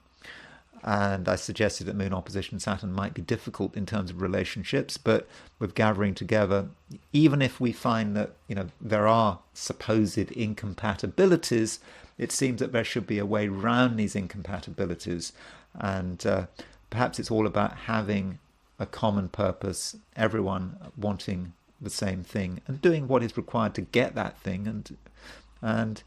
and I suggested that Moon opposition Saturn might be difficult in terms of relationships, but with gathering together, even if we find that, there are supposed incompatibilities, it seems that there should be a way around these incompatibilities, and perhaps it's all about having a common purpose, everyone wanting the same thing and doing what is required to get that thing, and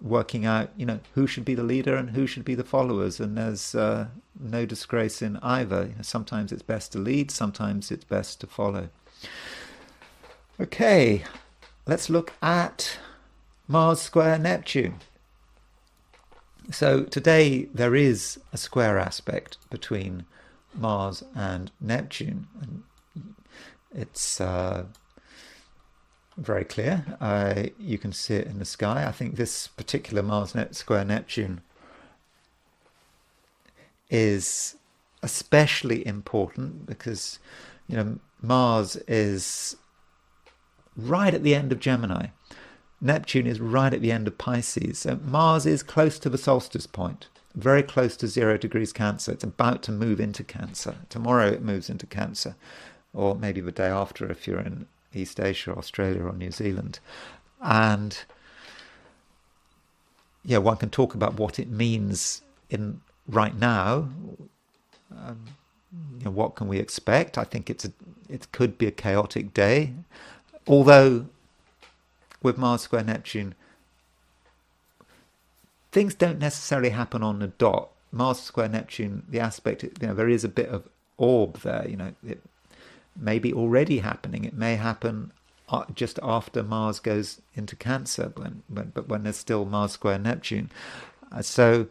working out who should be the leader and who should be the followers. And there's no disgrace in either. Sometimes it's best to lead, sometimes it's best to follow. Okay, let's look at Mars square Neptune. So today there is a square aspect between Mars and Neptune, and it's very clear. You can see it in the sky. I think this particular Mars square Neptune is especially important because Mars is right at the end of Gemini. Neptune is right at the end of Pisces. So Mars is close to the solstice point, very close to 0 degrees Cancer. It's about to move into Cancer. Tomorrow it moves into Cancer, or maybe the day after if you're in East Asia, Australia or New Zealand. And one can talk about what it means in right now. What can we expect? I think it could be a chaotic day, although with Mars square Neptune, things don't necessarily happen on the dot. Mars square Neptune, the aspect, there is a bit of orb there. It may be already happening. It may happen just after Mars goes into Cancer, but when there's still Mars square Neptune. So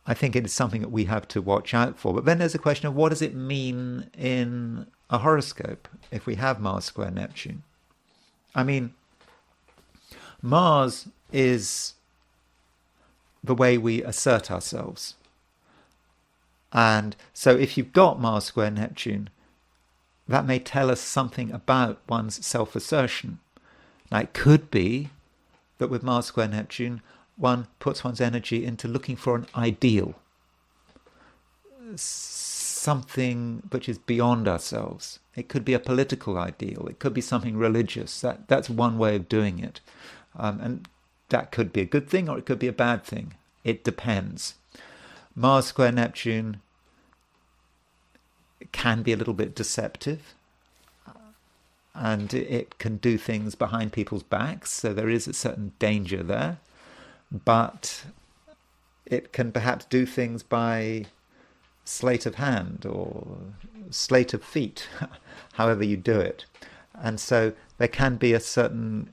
I think it is something that we have to watch out for. But then there's a question of what does it mean in a horoscope if we have Mars square Neptune? I mean, Mars is the way we assert ourselves. And so if you've got Mars square Neptune, that may tell us something about one's self-assertion. Now, it could be that with Mars square Neptune, one puts one's energy into looking for an ideal, something which is beyond ourselves. It could be a political ideal. It could be something religious. That's one way of doing it. And that could be a good thing or it could be a bad thing. It depends. Mars square Neptune can be a little bit deceptive, and it can do things behind people's backs, so there is a certain danger there. But it can perhaps do things by sleight of hand or sleight of feet, however you do it. And so there can be a certain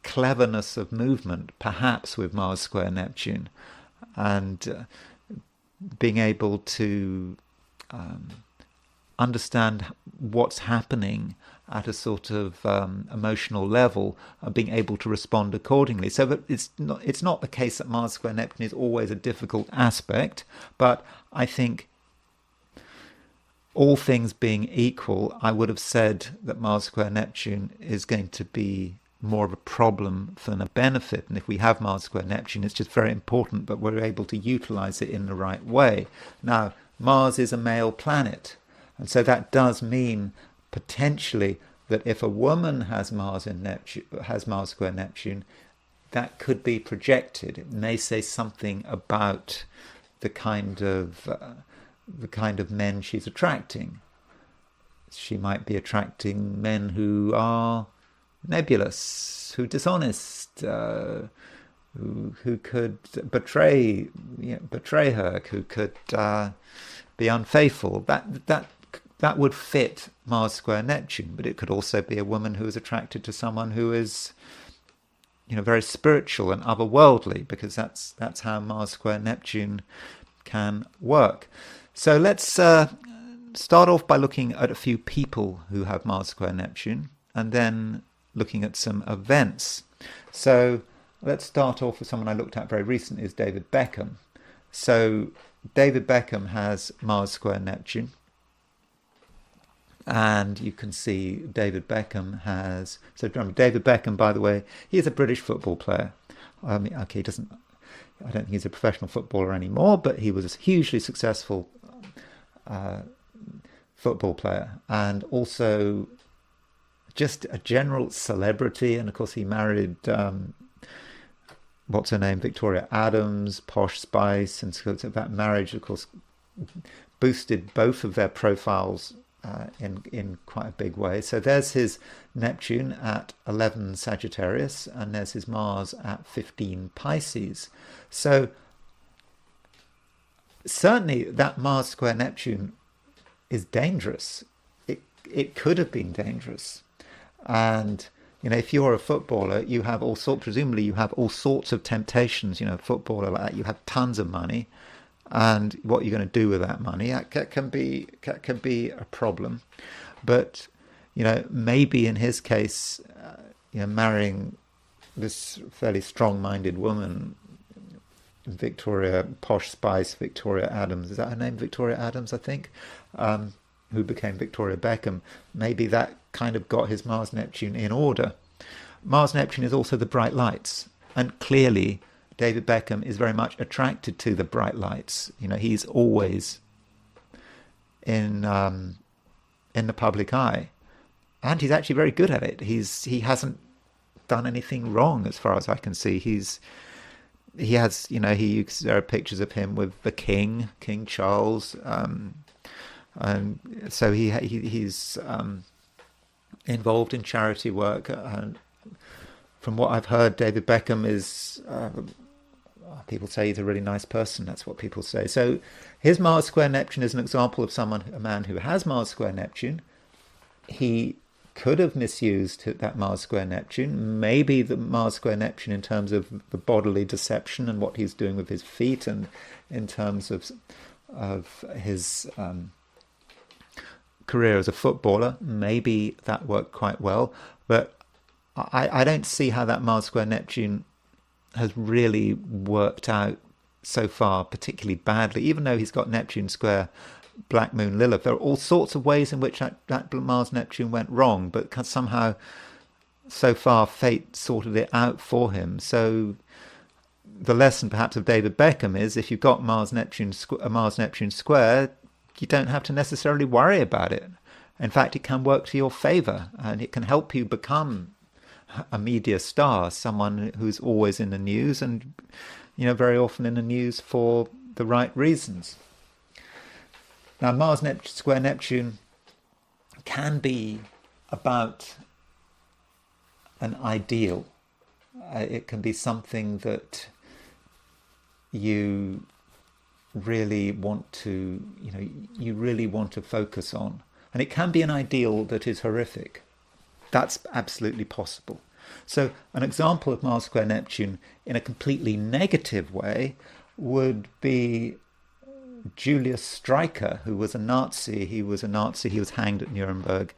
cleverness of movement, perhaps with Mars square Neptune, and being able to understand what's happening at a sort of emotional level, being able to respond accordingly. So that it's not the case that Mars square Neptune is always a difficult aspect, but I think all things being equal, I would have said that Mars square Neptune is going to be more of a problem than a benefit. And if we have Mars square Neptune, it's just very important that we're able to utilize it in the right way. Now, Mars is a male planet, and so that does mean potentially that if a woman has Mars square Neptune, that could be projected. It may say something about the kind of men she's attracting. She might be attracting men who are nebulous, who are dishonest, who could betray her, who could be unfaithful. That would fit Mars square Neptune, but it could also be a woman who is attracted to someone who is very spiritual and otherworldly, because that's how Mars square Neptune can work. So let's start off by looking at a few people who have Mars square Neptune, and then looking at some events. So let's start off with someone I looked at very recently, is David Beckham. So David Beckham has Mars square Neptune, and you can see David Beckham has... So David Beckham, by the way, he is a British football player. I mean, okay, I don't think he's a professional footballer anymore, but he was a hugely successful football player, and also just a general celebrity. And of course, he married what's her name, Victoria Adams, Posh Spice, and so that marriage, of course, boosted both of their profiles in quite a big way. So there's his Neptune at 11 Sagittarius, and there's his Mars at 15 Pisces. So certainly that Mars square Neptune is dangerous. It could have been dangerous. And if you're a footballer, you have all sorts, presumably you have all sorts of temptations. A footballer like that, you have tons of money, and what you're going to do with that money, that can be a problem. But maybe in his case, marrying this fairly strong-minded woman, Posh Spice Victoria Adams, is that her name, Victoria Adams, I think, who became Victoria Beckham, maybe that kind of got his Mars-Neptune in order. Mars-Neptune is also the bright lights, and clearly David Beckham is very much attracted to the bright lights. He's always in the public eye, and he's actually very good at it. He hasn't done anything wrong as far as I can see. There are pictures of him with the King Charles, and so he's involved in charity work. And from what I've heard, David Beckham is... people say he's a really nice person. That's what people say. So his Mars square Neptune is an example of a man who has Mars square Neptune. He could have misused that Mars square Neptune. Maybe the Mars square Neptune in terms of the bodily deception and what he's doing with his feet, and in terms of his career as a footballer. Maybe that worked quite well. But I don't see how that Mars square Neptune has really worked out so far particularly badly, even though he's got Neptune square Black Moon Lilith. There are all sorts of ways in which that Mars-Neptune went wrong, but somehow, so far, fate sorted it out for him. So the lesson perhaps of David Beckham is, if you've got a Mars-Neptune square, you don't have to necessarily worry about it. In fact, it can work to your favour, and it can help you become a media star, someone who's always in the news, and very often in the news for the right reasons. Now, Mars square Neptune can be about an ideal. It can be something that you really want to, you really want to focus on. And it can be an ideal that is horrific. That's absolutely possible. So an example of Mars square Neptune in a completely negative way would be Julius Streicher, who was a Nazi. He was hanged at Nuremberg,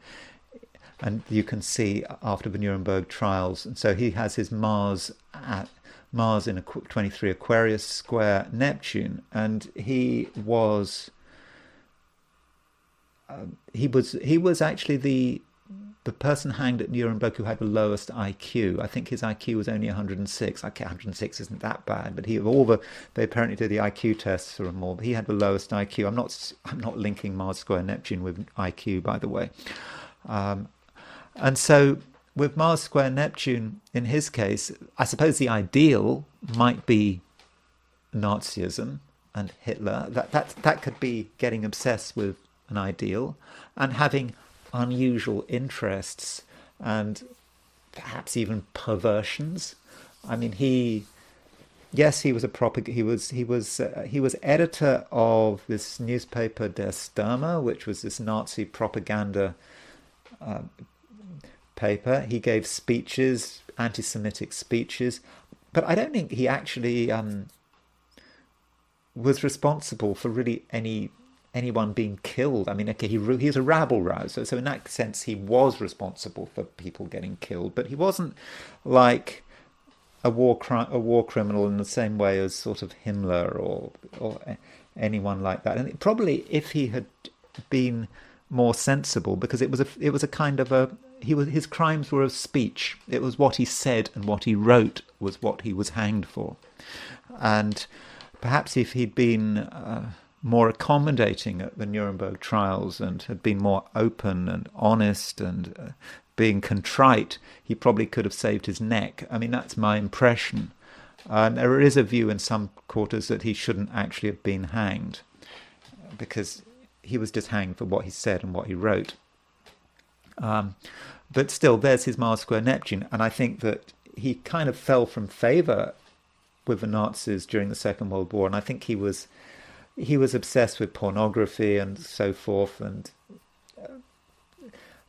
and you can see after the Nuremberg trials. And so he has his Mars in a 23 Aquarius square Neptune, and he was actually the person hanged at Nuremberg who had the lowest IQ. I think his IQ was only 106. Okay, 106 isn't that bad, but they apparently did the IQ tests for him more. But he had the lowest IQ. I'm not linking Mars square Neptune with IQ, by the way. And so with Mars square Neptune, in his case, I suppose the ideal might be Nazism and Hitler. That could be getting obsessed with an ideal and having unusual interests and perhaps even perversions. I mean, he was editor of this newspaper Der Stürmer, which was this Nazi propaganda paper. He gave speeches, anti-Semitic speeches, but I don't think he actually was responsible for really anyone being killed. I mean, okay, he's a rabble rouser, so in that sense he was responsible for people getting killed, but he wasn't like a war criminal in the same way as sort of Himmler or anyone like that. And probably if he had been more sensible, because it was a kind of his crimes were of speech. It was what he said and what he wrote was what he was hanged for. And perhaps if he'd been more accommodating at the Nuremberg trials and had been more open and honest and being contrite, he probably could have saved his neck. I mean, that's my impression. There is a view in some quarters that he shouldn't actually have been hanged, because he was just hanged for what he said and what he wrote. But still, there's his Mars square Neptune, and I think that he kind of fell from favour with the Nazis during the Second World War, and I think he was obsessed with pornography and so forth, and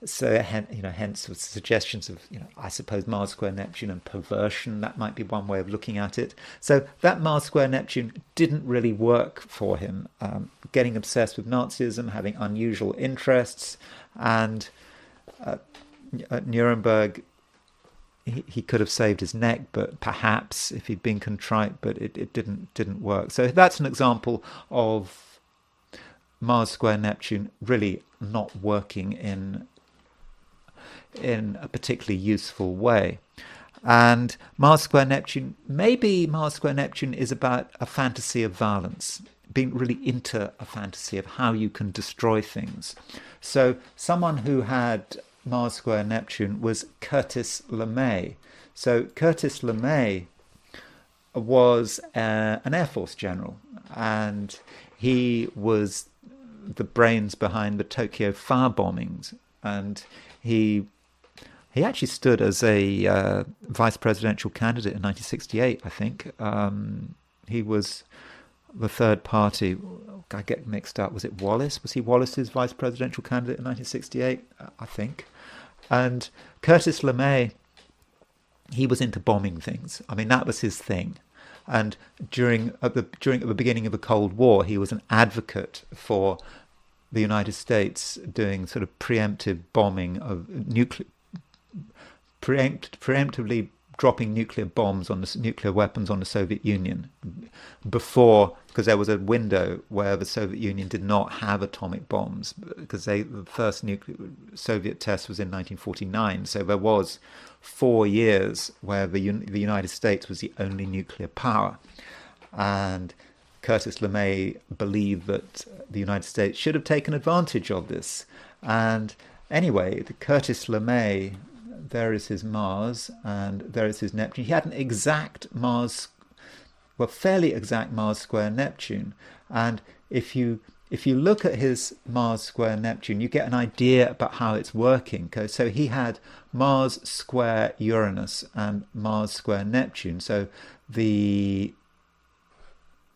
so hence with suggestions of, I suppose Mars square Neptune and perversion. That might be one way of looking at it. So that Mars square Neptune didn't really work for him. Getting obsessed with Nazism, having unusual interests, and at Nuremberg he could have saved his neck, but perhaps if he'd been contrite, but it didn't work. So that's an example of Mars square Neptune really not working in a particularly useful way. And Mars square Neptune, maybe Mars square Neptune is about a fantasy of violence, being really into a fantasy of how you can destroy things. So someone who had Mars square Neptune was Curtis LeMay. So Curtis LeMay was an Air Force general, and he was the brains behind the Tokyo fire bombings, and he actually stood as a vice presidential candidate in 1968, I think. He was the third party. I get mixed up. Was it Wallace? Was he Wallace's vice presidential candidate in 1968? I think. And Curtis LeMay, he was into bombing things. I mean, that was his thing. And at the beginning of the Cold War, he was an advocate for the United States doing sort of preemptive bombing of preemptively dropping nuclear bombs on the nuclear weapons on the Soviet Union before, because there was a window where the Soviet Union did not have atomic bombs, because the first Soviet test was in 1949. So there was 4 years where the United States was the only nuclear power, and Curtis LeMay believed that the United States should have taken advantage of this. And anyway, the Curtis LeMay, there is his Mars and there is his Neptune. He had an exact fairly exact Mars square Neptune. And if you look at his Mars square Neptune, you get an idea about how it's working. So he had Mars square Uranus and Mars square Neptune. So the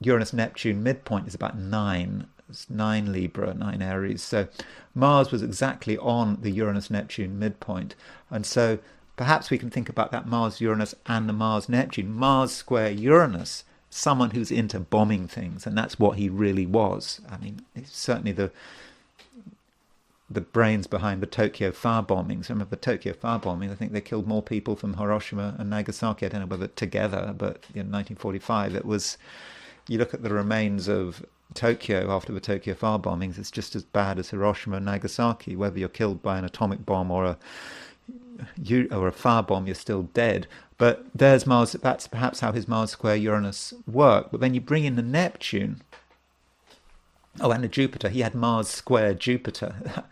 Uranus-Neptune midpoint is about 9. It's 9 Libra, 9 Aries. So Mars was exactly on the Uranus-Neptune midpoint. And so perhaps we can think about that Mars-Uranus and the Mars-Neptune. Mars square Uranus, someone who's into bombing things, and that's what he really was. I mean, it's certainly the brains behind the Tokyo fire bombings. Remember the Tokyo fire bombings? I think they killed more people from Hiroshima and Nagasaki. I don't know whether together, but in 1945 it was... You look at the remains of Tokyo after the Tokyo fire bombings, it's just as bad as Hiroshima and Nagasaki. Whether you're killed by an atomic bomb or a fire bomb, you're still dead. But there's Mars. That's perhaps how his Mars square Uranus worked. But then you bring in the Neptune. Oh, and the Jupiter. He had Mars square Jupiter.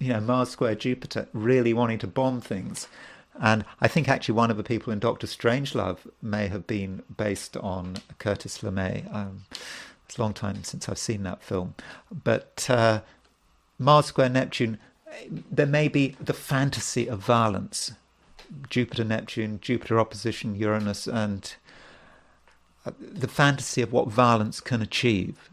Mars square Jupiter, really wanting to bomb things. And I think actually one of the people in Dr. Strangelove may have been based on Curtis LeMay. It's a long time since I've seen that film. But Mars square Neptune, there may be the fantasy of violence. Jupiter-Neptune, Jupiter opposition Uranus, and the fantasy of what violence can achieve.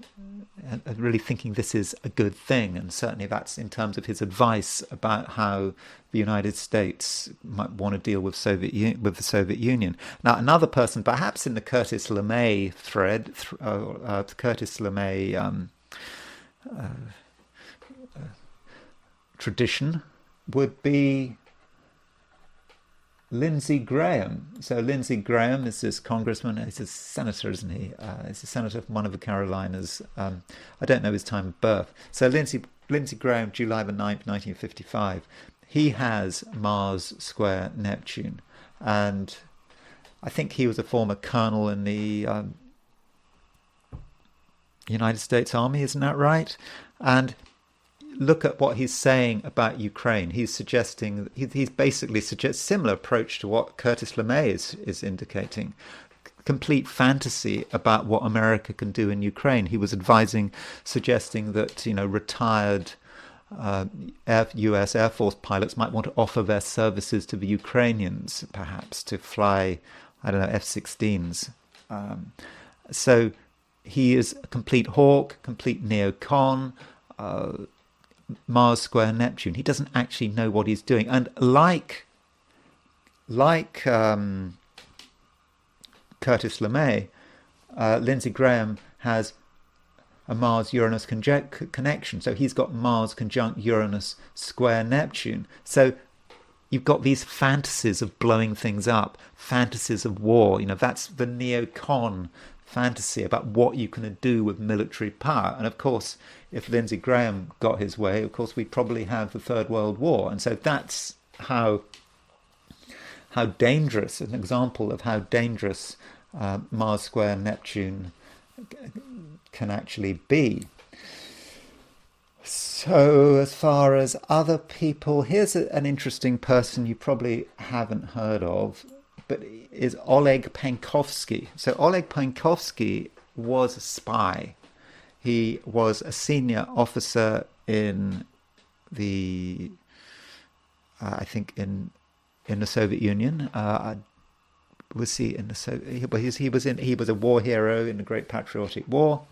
really thinking this is a good thing, and certainly that's in terms of his advice about how the United States might want to deal with with the Soviet Union. Now, another person, perhaps in the Curtis LeMay thread, Curtis LeMay tradition, would be Lindsey Graham. So Lindsey Graham is this congressman. He's a senator, isn't he? He's a senator from one of the Carolinas. I don't know his time of birth. So Lindsey Graham, July the 9th, 1955. He has Mars square Neptune. And I think he was a former colonel in the United States Army, isn't that right? And look at what he's saying about Ukraine. He's suggesting, he's basically suggests similar approach to what Curtis LeMay is indicating. Complete fantasy about what America can do in Ukraine. He was suggesting that, retired US Air Force pilots might want to offer their services to the Ukrainians, perhaps, to fly, I don't know, F-16s. So he is a complete hawk, complete neocon, Mars square Neptune. He doesn't actually know what he's doing. And like Curtis LeMay, Lindsey Graham has a Mars-Uranus connection. So he's got Mars conjunct Uranus square Neptune. So you've got these fantasies of blowing things up, fantasies of war. That's the neocon fantasy about what you can do with military power. And of course, if Lindsey Graham got his way, of course, we'd probably have the Third World War. And so that's how dangerous, an example of how dangerous Mars square Neptune can actually be. So as far as other people, here's an interesting person you probably haven't heard of, but is Oleg Penkovsky. So Oleg Penkovsky was a spy. He was a senior officer in the, I think in the Soviet Union. Was he in the Soviet? He was a war hero in the Great Patriotic War,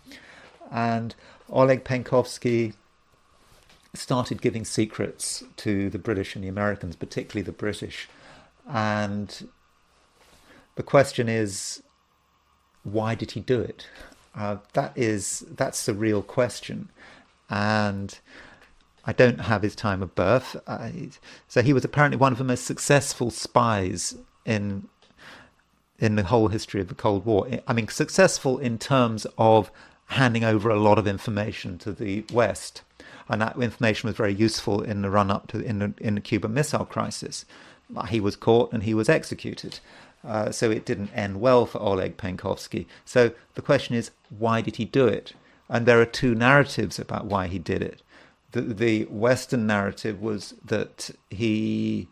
and Oleg Penkovsky started giving secrets to the British and the Americans, particularly the British. And the question is, why did he do it? That's the real question. And I don't have his time of birth. So he was apparently one of the most successful spies in the whole history of the Cold War. I mean, successful in terms of handing over a lot of information to the West. And that information was very useful in the run-up to in the Cuban Missile Crisis. He was caught and he was executed. So it didn't end well for Oleg Penkovsky. So the question is, why did he do it? And there are two narratives about why he did it. The Western narrative was that he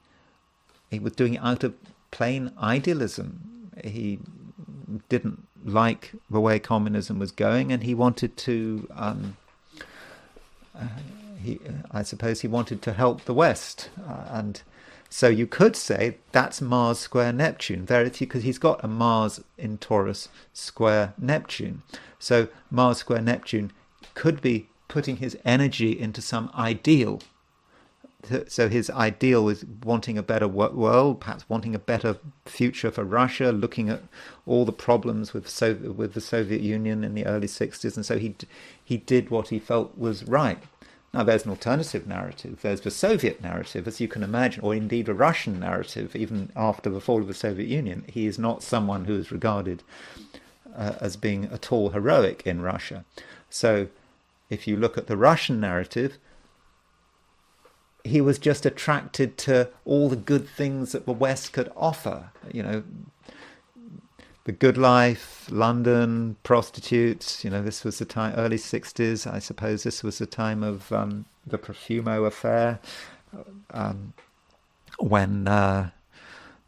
was doing it out of plain idealism. He didn't like the way communism was going, and he wanted to. I suppose he wanted to help the West, and so you could say that's Mars square Neptune there, because he's got a Mars in Taurus square Neptune. So Mars square Neptune could be putting his energy into some ideal. So his ideal is wanting a better world, perhaps wanting a better future for Russia, looking at all the problems with the Soviet Union in the early 60s. And so he did what he felt was right. Now, there's an alternative narrative. There's the Soviet narrative, as you can imagine, or indeed the Russian narrative. Even after the fall of the Soviet Union, he is not someone who is regarded as being at all heroic in Russia. So if you look at the Russian narrative, he was just attracted to all the good things that the West could offer. The good life, London, prostitutes. This was the time, early 60s. I suppose this was the time of the Profumo affair, when that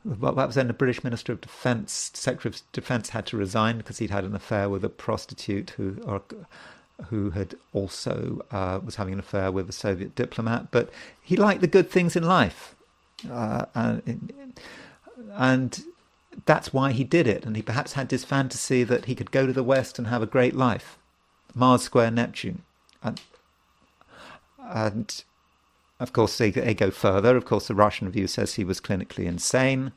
was when the British Minister of Defence, Secretary of Defence, had to resign because he'd had an affair with a prostitute who had also was having an affair with a Soviet diplomat. But he liked the good things in life, and that's why he did it. And he perhaps had this fantasy that he could go to the West and have a great life. Mars square Neptune. And of course, they go further. Of course, the Russian view says he was clinically insane.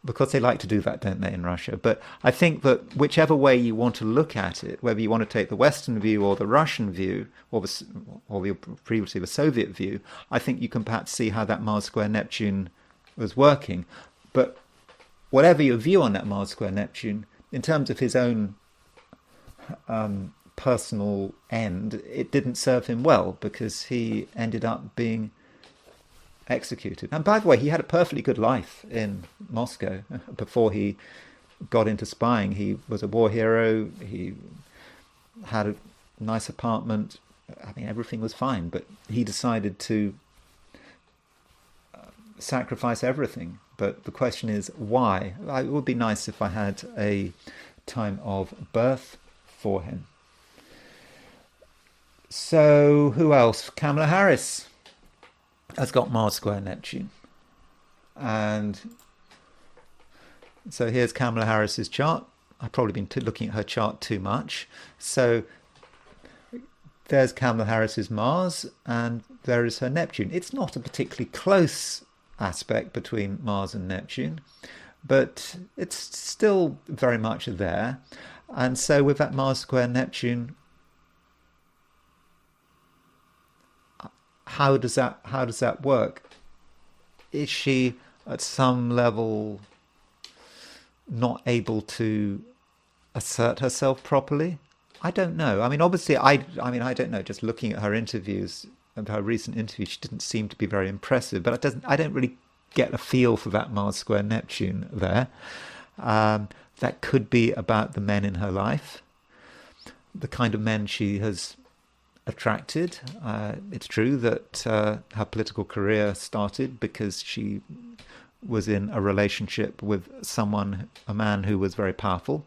Because they like to do that, don't they, in Russia? But I think that whichever way you want to look at it, whether you want to take the Western view or the Russian view, or previously the Soviet view, I think you can perhaps see how that Mars square Neptune was working. But whatever your view on that Mars square Neptune, in terms of his own personal end, it didn't serve him well, because he ended up being executed. And by the way, he had a perfectly good life in Moscow before he got into spying. He was a war hero. He had a nice apartment. I mean, everything was fine, but he decided to sacrifice everything. But the question is, why? It would be nice if I had a time of birth for him. So who else? Kamala Harris has got Mars square Neptune. And so here's Kamala Harris's chart. I've probably been looking at her chart too much. So there's Kamala Harris's Mars, and there is her Neptune. It's not a particularly close aspect between Mars and Neptune, but it's still very much there. And so with that Mars square Neptune, how does that work? Is she at some level not able to assert herself properly? I don't know. I mean, obviously, I don't know. Just looking at her interviews, her recent interviews, she didn't seem to be very impressive. But I don't really get a feel for that Mars square Neptune there. That could be about the men in her life, the kind of men she has attracted. It's true that her political career started because she was in a relationship with a man who was very powerful.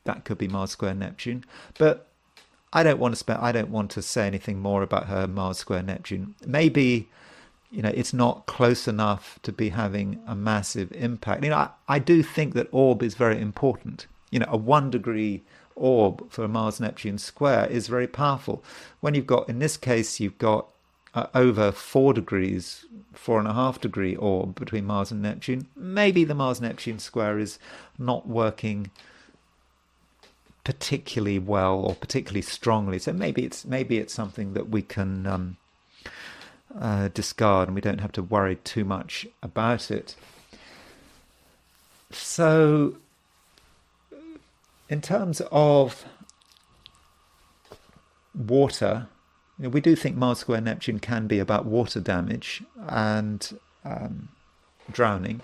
That could be Mars square Neptune. But I don't want to say anything more about her Mars square Neptune. Maybe, it's not close enough to be having a massive impact. I do think that orb is very important. A 1 degree orb for a Mars-Neptune square is very powerful. When in this case, you've got over 4 degrees, 4.5 degree orb between Mars and Neptune. Maybe the Mars-Neptune square is not working particularly well or particularly strongly. So maybe it's something that we can discard, and we don't have to worry too much about it. So in terms of water, we do think Mars square Neptune can be about water damage and drowning.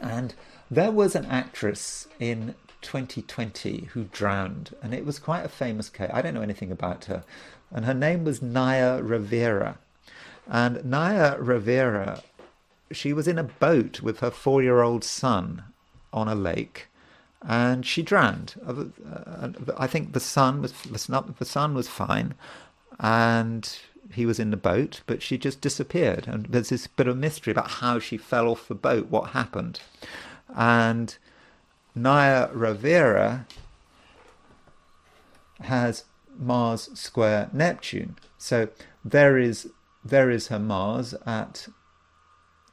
And there was an actress in 2020 who drowned, and it was quite a famous case. I don't know anything about her. And her name was Naya Rivera. And Naya Rivera, she was in a boat with her 4-year-old son on a lake, and she drowned. I think the son was fine, and he was in the boat, but she just disappeared. And there's this bit of mystery about how she fell off the boat, what happened. And Naya Rivera has Mars square Neptune. So there is her Mars at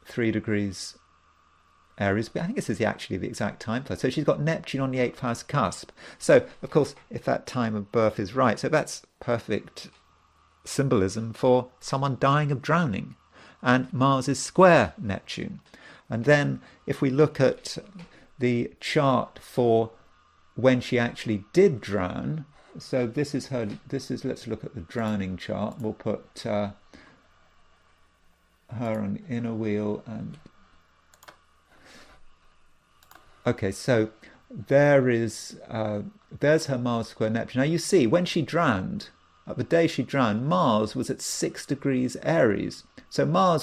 3 degrees Aries, but I think this is actually the exact time for her. So she's got Neptune on the 8th house cusp. So, of course, if that time of birth is right, so that's perfect symbolism for someone dying of drowning. And Mars is square Neptune. And then if we look at the chart for when she actually did drown, so let's look at the drowning chart. We'll put her on the inner wheel, and okay, so there's her Mars square Neptune. Now you see, when she drowned, the day she drowned, Mars was at 6 degrees Aries. So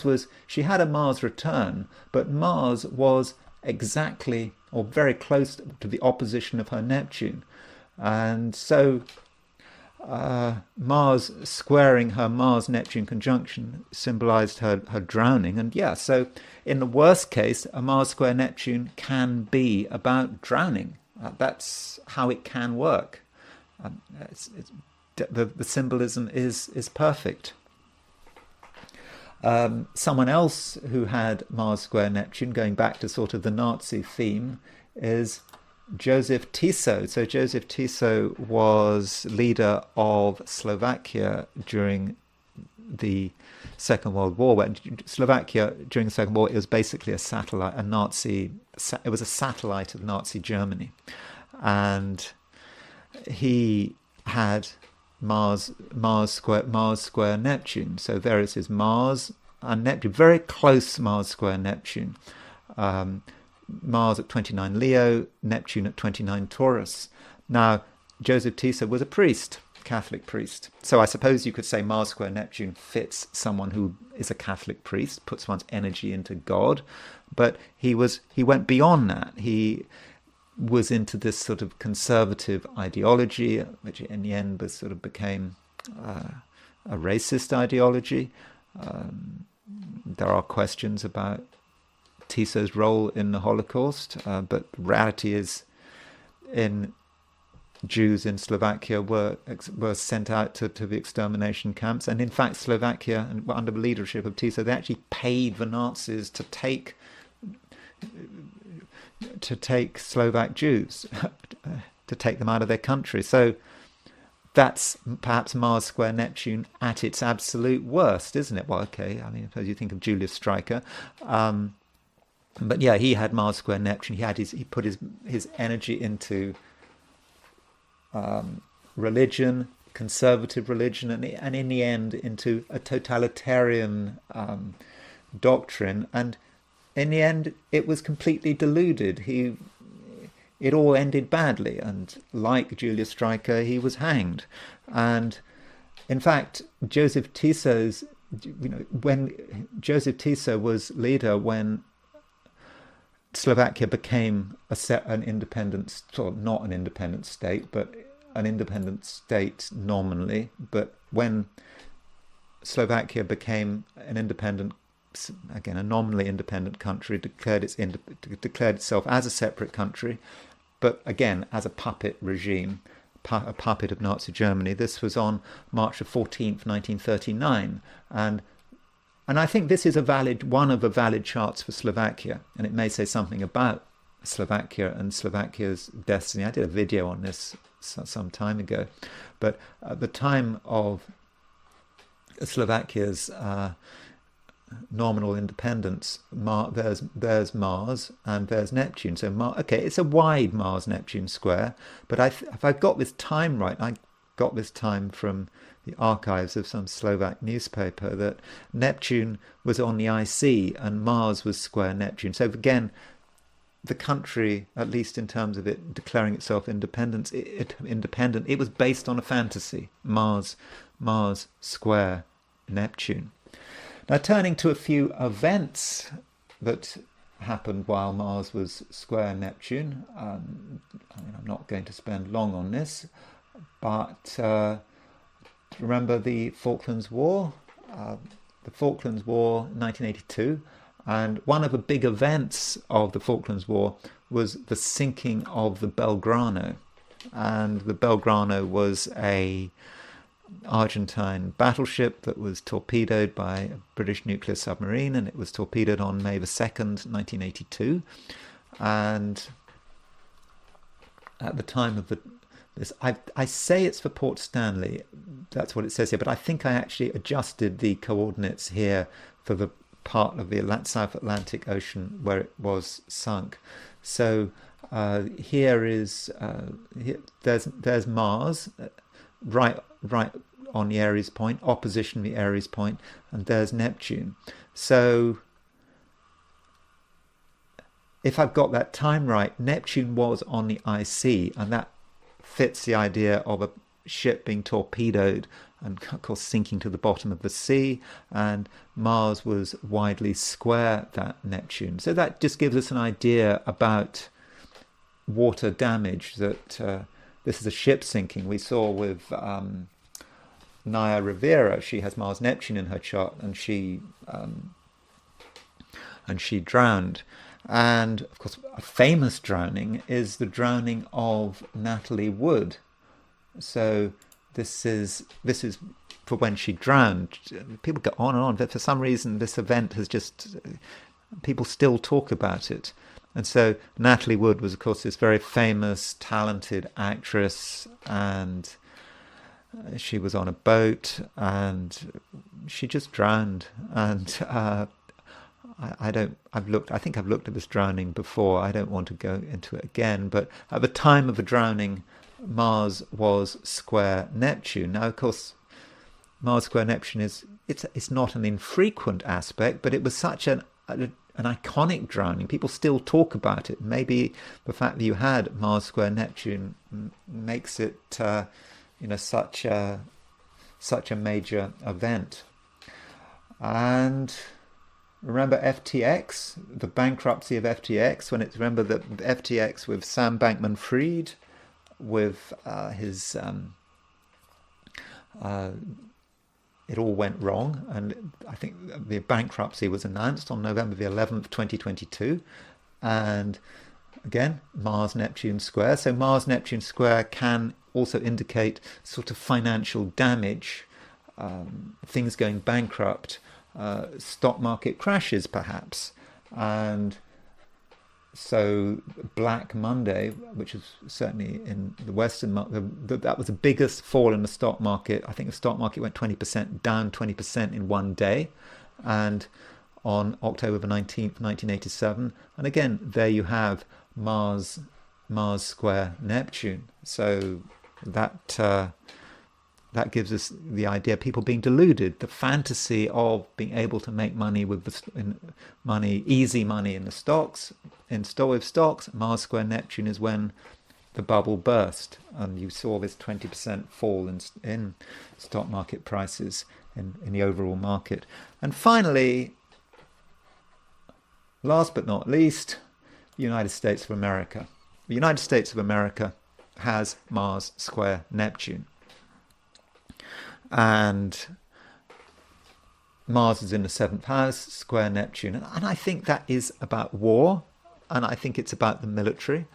she had a Mars return, but Mars was exactly or very close to the opposition of her Neptune. And so Mars squaring her Mars-Neptune conjunction symbolized her drowning. And so in the worst case, a Mars square Neptune can be about drowning. That's how it can work. The symbolism is perfect. Someone else who had Mars square Neptune, going back to sort of the Nazi theme, is Joseph Tiso. So Joseph Tiso was leader of Slovakia during the Second World War. When Slovakia during the Second War, it was basically a satellite, it was a satellite of Nazi Germany, and he had Mars square Neptune. So there is his Mars and Neptune, very close Mars square Neptune. Mars at 29 Leo, Neptune at 29 Taurus. Now, Joseph Tiso was a priest, Catholic priest. So I suppose you could say Mars square Neptune fits someone who is a Catholic priest, puts one's energy into God. But he went beyond that. He was into this sort of conservative ideology, which in the end became a racist ideology. There are questions about Tiso's role in the Holocaust, but the reality is, Jews in Slovakia were sent out to the extermination camps, and in fact Slovakia, under the leadership of Tiso, they actually paid the Nazis to take Slovak Jews, to take them out of their country. So that's perhaps Mars square Neptune at its absolute worst, isn't it? Well, okay, I mean, suppose you think of Julius Streicher, but yeah, he had Mars square Neptune. He put his energy into religion, conservative religion, and in the end into a totalitarian doctrine. And in the end, it was completely deluded. It all ended badly, and like Julius Streicher, he was hanged. And in fact, Joseph Tiso's, when Joseph Tiso was leader, when Slovakia became an independent, or not an independent state, but an independent state nominally. But when Slovakia became an independent, again a nominally independent country, declared itself as a separate country, but again as a puppet regime, a puppet of Nazi Germany. This was on March the 14th, 1939, and I think this is one of the valid charts for Slovakia, and it may say something about Slovakia and Slovakia's destiny. I did a video on this some time ago, but at the time of Slovakia's nominal independence, there's Mars and there's Neptune. So it's a wide Mars-Neptune square, but if I got this time right, I got this time from the archives of some Slovak newspaper, that Neptune was on the IC and Mars was square Neptune. So again, the country, at least in terms of it declaring itself independent, it was based on a fantasy. Mars square Neptune. Now, turning to a few events that happened while Mars was square Neptune. I'm not going to spend long on this, but remember the Falklands War? The Falklands War, 1982. And one of the big events of the Falklands War was the sinking of the Belgrano. And the Belgrano was a Argentine battleship that was torpedoed by a British nuclear submarine, and it was torpedoed on May the 2nd, 1982. And at the time of this, I say it's for Port Stanley, that's what it says here, but I think I actually adjusted the coordinates here for the part of the South Atlantic Ocean where it was sunk. So here is there's Mars right on the Aries point, opposition the Aries point, and there's Neptune. So if I've got that time right, Neptune was on the IC, and that fits the idea of a ship being torpedoed and of course sinking to the bottom of the sea, and Mars was widely square that Neptune. So that just gives us an idea about water damage, that this is a ship sinking. We saw with Naya Rivera, she has Mars Neptune in her chart, and she drowned. And of course, a famous drowning is the drowning of Natalie Wood, So this is for when she drowned. People go on and on, but for some reason this event has just, people still talk about it. And so Natalie Wood was, of course, this very famous, talented actress, and she was on a boat and she just drowned. And I think I've looked at this drowning before. I don't want to go into it again, but at the time of the drowning, Mars was square Neptune. Now, of course, Mars square Neptune it's not an infrequent aspect, but it was such an iconic drowning. People still talk about it. Maybe the fact that you had Mars square Neptune makes it such a major event. And remember FTX, the bankruptcy of FTX, remember that FTX with Sam Bankman-Fried, with his it all went wrong, and I think the bankruptcy was announced on November the 11th, 2022, and again, Mars-Neptune square. So Mars-Neptune square can also indicate sort of financial damage, things going bankrupt, stock market crashes perhaps. And so Black Monday, which is certainly in the Western market, that was the biggest fall in the stock market. I think the stock market went 20% down, 20% in one day, and on October the 19th, 1987. And again, there you have Mars square Neptune. So that gives us the idea of people being deluded, the fantasy of being able to make money with easy money in the stocks. With stocks, Mars square Neptune is when the bubble burst, and you saw this 20% fall in stock market prices in the overall market. And finally, last but not least, the United States of America. The United States of America has Mars square Neptune. And Mars is in the 7th house, square Neptune. And I think that is about war, and I think it's about the military.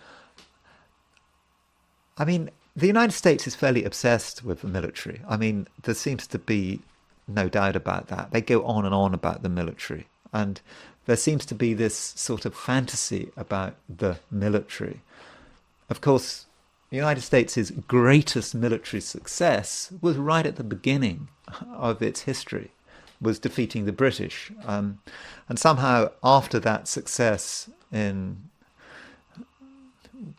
I mean, the United States is fairly obsessed with the military. I mean, there seems to be no doubt about that. They go on and on about the military. And there seems to be this sort of fantasy about the military. Of course, the United States' greatest military success was right at the beginning of its history, was defeating the British. And somehow after that success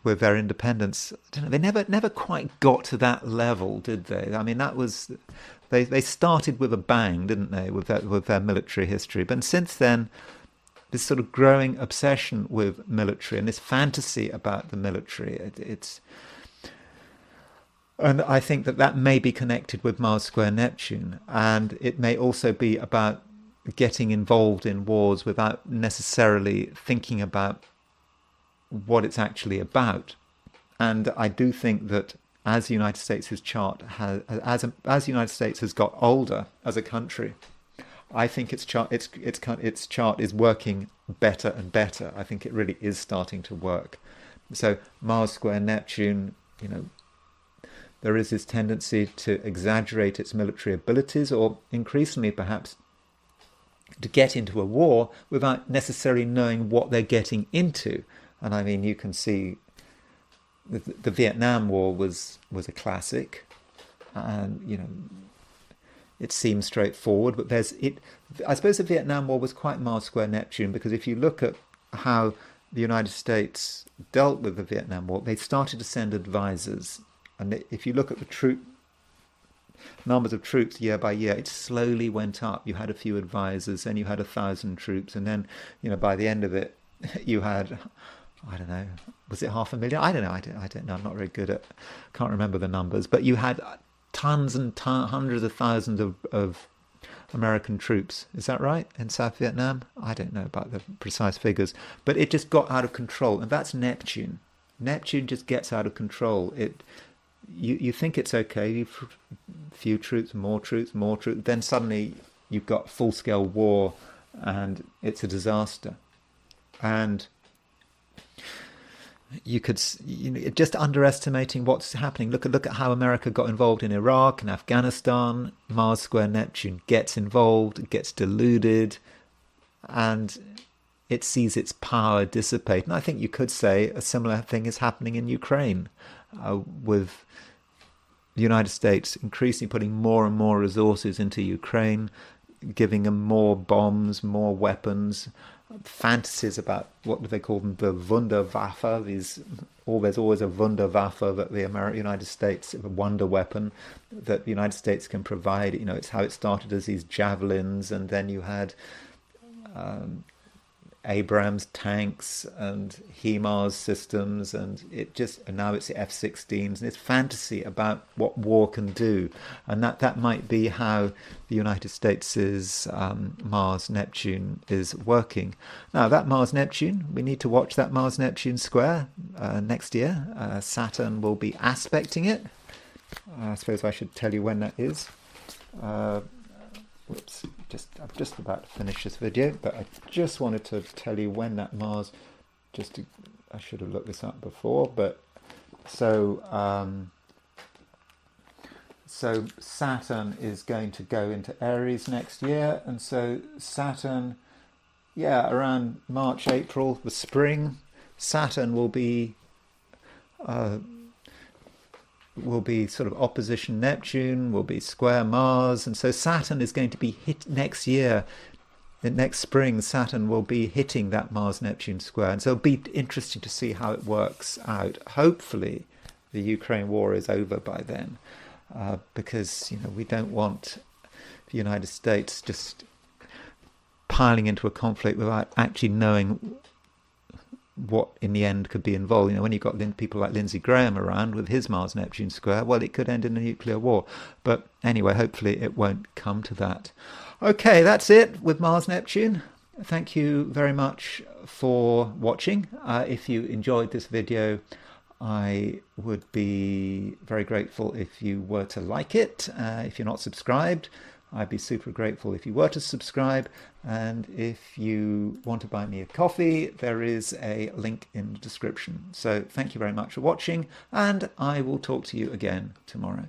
with their independence, I don't know, they never quite got to that level, did they? I mean, that was, they started with a bang, didn't they, with their military history. But since then, this sort of growing obsession with military and this fantasy about the military, and I think that may be connected with Mars square Neptune, and it may also be about getting involved in wars without necessarily thinking about what it's actually about. And I do think that as the United States as the United States has got older as a country, I think its chart is working better and better. I think it really is starting to work. So Mars square Neptune, there is this tendency to exaggerate its military abilities, or increasingly perhaps to get into a war without necessarily knowing what they're getting into. And I mean, you can see the Vietnam War was a classic, and it seems straightforward, but I suppose the Vietnam War was quite Mars square Neptune, because if you look at how the United States dealt with the Vietnam War, they started to send advisors. And if you look at the numbers of troops year by year, it slowly went up. You had a few advisors, then you had 1,000 troops, and then by the end of it, you had, I don't know, was it 500,000? I don't know. I don't know. I'm not very good at. Can't remember the numbers, but you had tons and hundreds of thousands of American troops. Is that right, in South Vietnam? I don't know about the precise figures, but it just got out of control, and that's Neptune. Neptune just gets out of control. You think it's okay, few troops, more troops, then suddenly you've got full-scale war, and it's a disaster. And you could, just underestimating what's happening. Look at how America got involved in Iraq and Afghanistan. Mars square Neptune gets involved, it gets deluded, and it sees its power dissipate. And I think you could say a similar thing is happening in Ukraine, with the United States increasingly putting more and more resources into Ukraine, giving them more bombs, more weapons, fantasies about, what do they call them, the Wunderwaffe. There's always a Wunderwaffe that the United States, a wonder weapon that the United States can provide. It's how it started as these javelins, and then you had Abrams tanks and HIMARS systems, and now it's the F-16s, and it's fantasy about what war can do, and that might be how the United States' Mars-Neptune is working. Now, that Mars-Neptune, we need to watch that Mars-Neptune square next year. Saturn will be aspecting it. I suppose I should tell you when that is. Whoops, I'm just about to finish this video, but I just wanted to tell you when that Mars, I should have looked this up before, but so Saturn is going to go into Aries next year, and so Saturn, around March, April, the spring, Saturn will be sort of opposition Neptune, will be square Mars, and so Saturn is going to be hit next year. Next spring, Saturn will be hitting that Mars-Neptune square, and so it'll be interesting to see how it works out. Hopefully, the Ukraine war is over by then, because we don't want the United States just piling into a conflict without actually knowing what in the end could be involved. When you've got people like Lindsey Graham around with his Mars-Neptune square, well, it could end in a nuclear war. But anyway, hopefully it won't come to that. Okay, that's it with Mars-Neptune. Thank you very much for watching. If you enjoyed this video, I would be very grateful if you were to like it. If you're not subscribed, I'd be super grateful if you were to subscribe. And if you want to buy me a coffee, there is a link in the description. So thank you very much for watching, and I will talk to you again tomorrow.